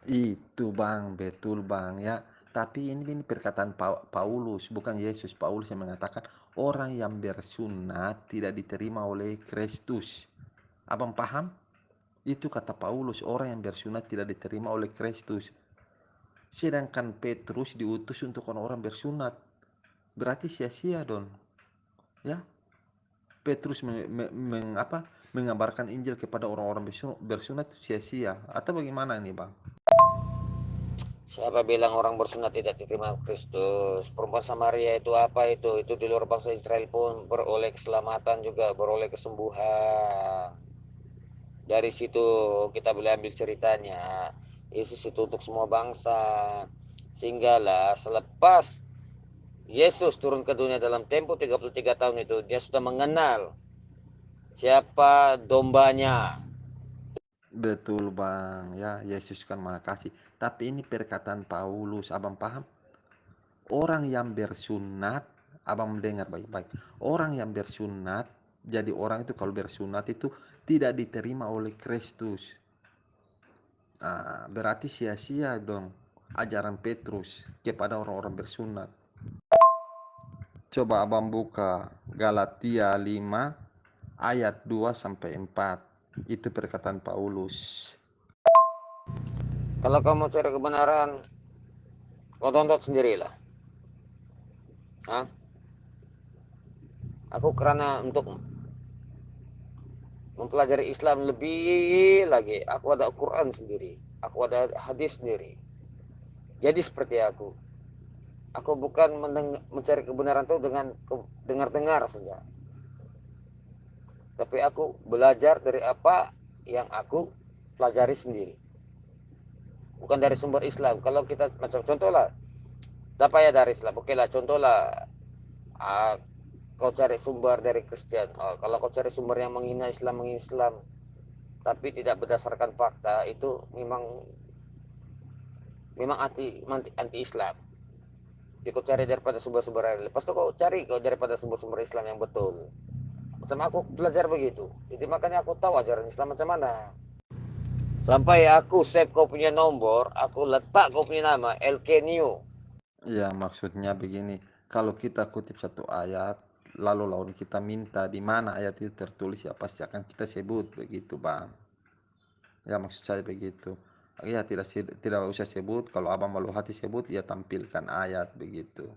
Itu bang, betul bang ya. Tapi ini perkataan Paulus, bukan Yesus. Paulus yang mengatakan orang yang bersunat tidak diterima oleh Kristus. Abang paham? Itu kata Paulus, orang yang bersunat tidak diterima oleh Kristus. Sedangkan Petrus diutus untuk orang-orang bersunat. Berarti sia-sia dong. Ya, Petrus mengabarkan Injil kepada orang-orang bersunat sia-sia. Atau bagaimana nih bang? Siapa bilang orang bersunat tidak diterima Kristus? Perempuan Samaria itu apa itu? Itu di luar bangsa Israel pun beroleh keselamatan juga, beroleh kesembuhan. Dari situ kita boleh ambil ceritanya. Yesus itu untuk semua bangsa. Sehinggalah selepas Yesus turun ke dunia dalam tempo 33 tahun itu, dia sudah mengenal siapa dombanya. Betul bang, ya Yesus kan maha kasih. Tapi ini perkataan Paulus, abang paham? Orang yang bersunat, abang mendengar baik-baik. Orang yang bersunat, jadi orang itu kalau bersunat itu tidak diterima oleh Kristus. Nah, berarti sia-sia dong ajaran Petrus kepada orang-orang bersunat. Coba abang buka Galatia 5 ayat 2 sampai 4. Itu perkataan Paulus. Kalau kamu cari kebenaran, kau tonton sendirilah. Hah? Aku karena untuk mempelajari Islam lebih lagi, aku ada Al-Quran sendiri, aku ada hadis sendiri. Jadi seperti aku bukan mencari kebenaran itu dengan dengar-dengar saja, tapi aku belajar dari apa yang aku pelajari sendiri, bukan dari sumber Islam. Kalau kita macam contoh lah, apa ya dari Islam? Oke lah, contoh lah, kau cari sumber dari Kristen. Kalau kau cari sumber yang menghina Islam, tapi tidak berdasarkan fakta, itu memang anti Islam. Jadi kau cari daripada sumber-sumber lain. Lepas itu kau cari daripada sumber-sumber Islam yang betul. Macam aku belajar begitu. Jadi makanya aku tahu ajaran Islam macam mana. Sampai aku save kau punya nomor, aku letak kau punya nama Elkenio. Ya maksudnya begini, kalau kita kutip satu ayat, lalu lawan kita minta di mana ayat itu tertulis, ya pasti akan kita sebut begitu bang. Ya maksud saya begitu. Ya tidak usah sebut, kalau abang malu hati sebut, ya tampilkan ayat begitu.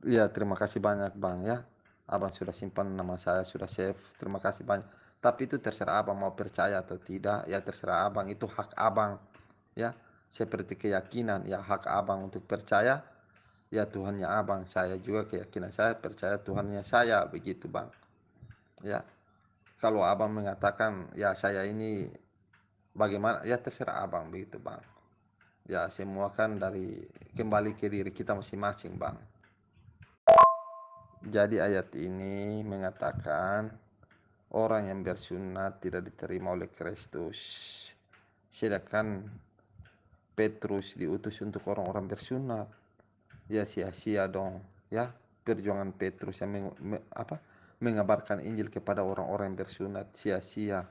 Ya terima kasih banyak bang ya. Abang sudah simpan nama saya, sudah save. Terima kasih banyak. Tapi itu terserah abang mau percaya atau tidak. Ya terserah abang, itu hak abang. Ya seperti keyakinan, ya hak abang untuk percaya. Ya Tuhannya abang, saya juga keyakinan saya percaya Tuhannya saya begitu bang. Ya kalau abang mengatakan ya saya ini bagaimana, ya terserah abang begitu bang. Ya semua kan kembali ke diri kita masing-masing bang. Jadi ayat ini mengatakan orang yang bersunat tidak diterima oleh Kristus. Sedangkan Petrus diutus untuk orang-orang bersunat. Ya sia-sia dong ya perjuangan Petrus yang mengabarkan Injil kepada orang-orang yang bersunat, sia-sia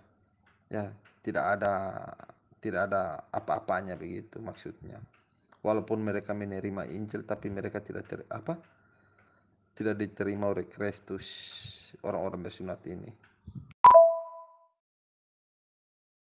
ya, tidak ada apa-apanya begitu maksudnya. Walaupun mereka menerima Injil tapi mereka tidak diterima oleh Kristus, orang-orang bersunat ini.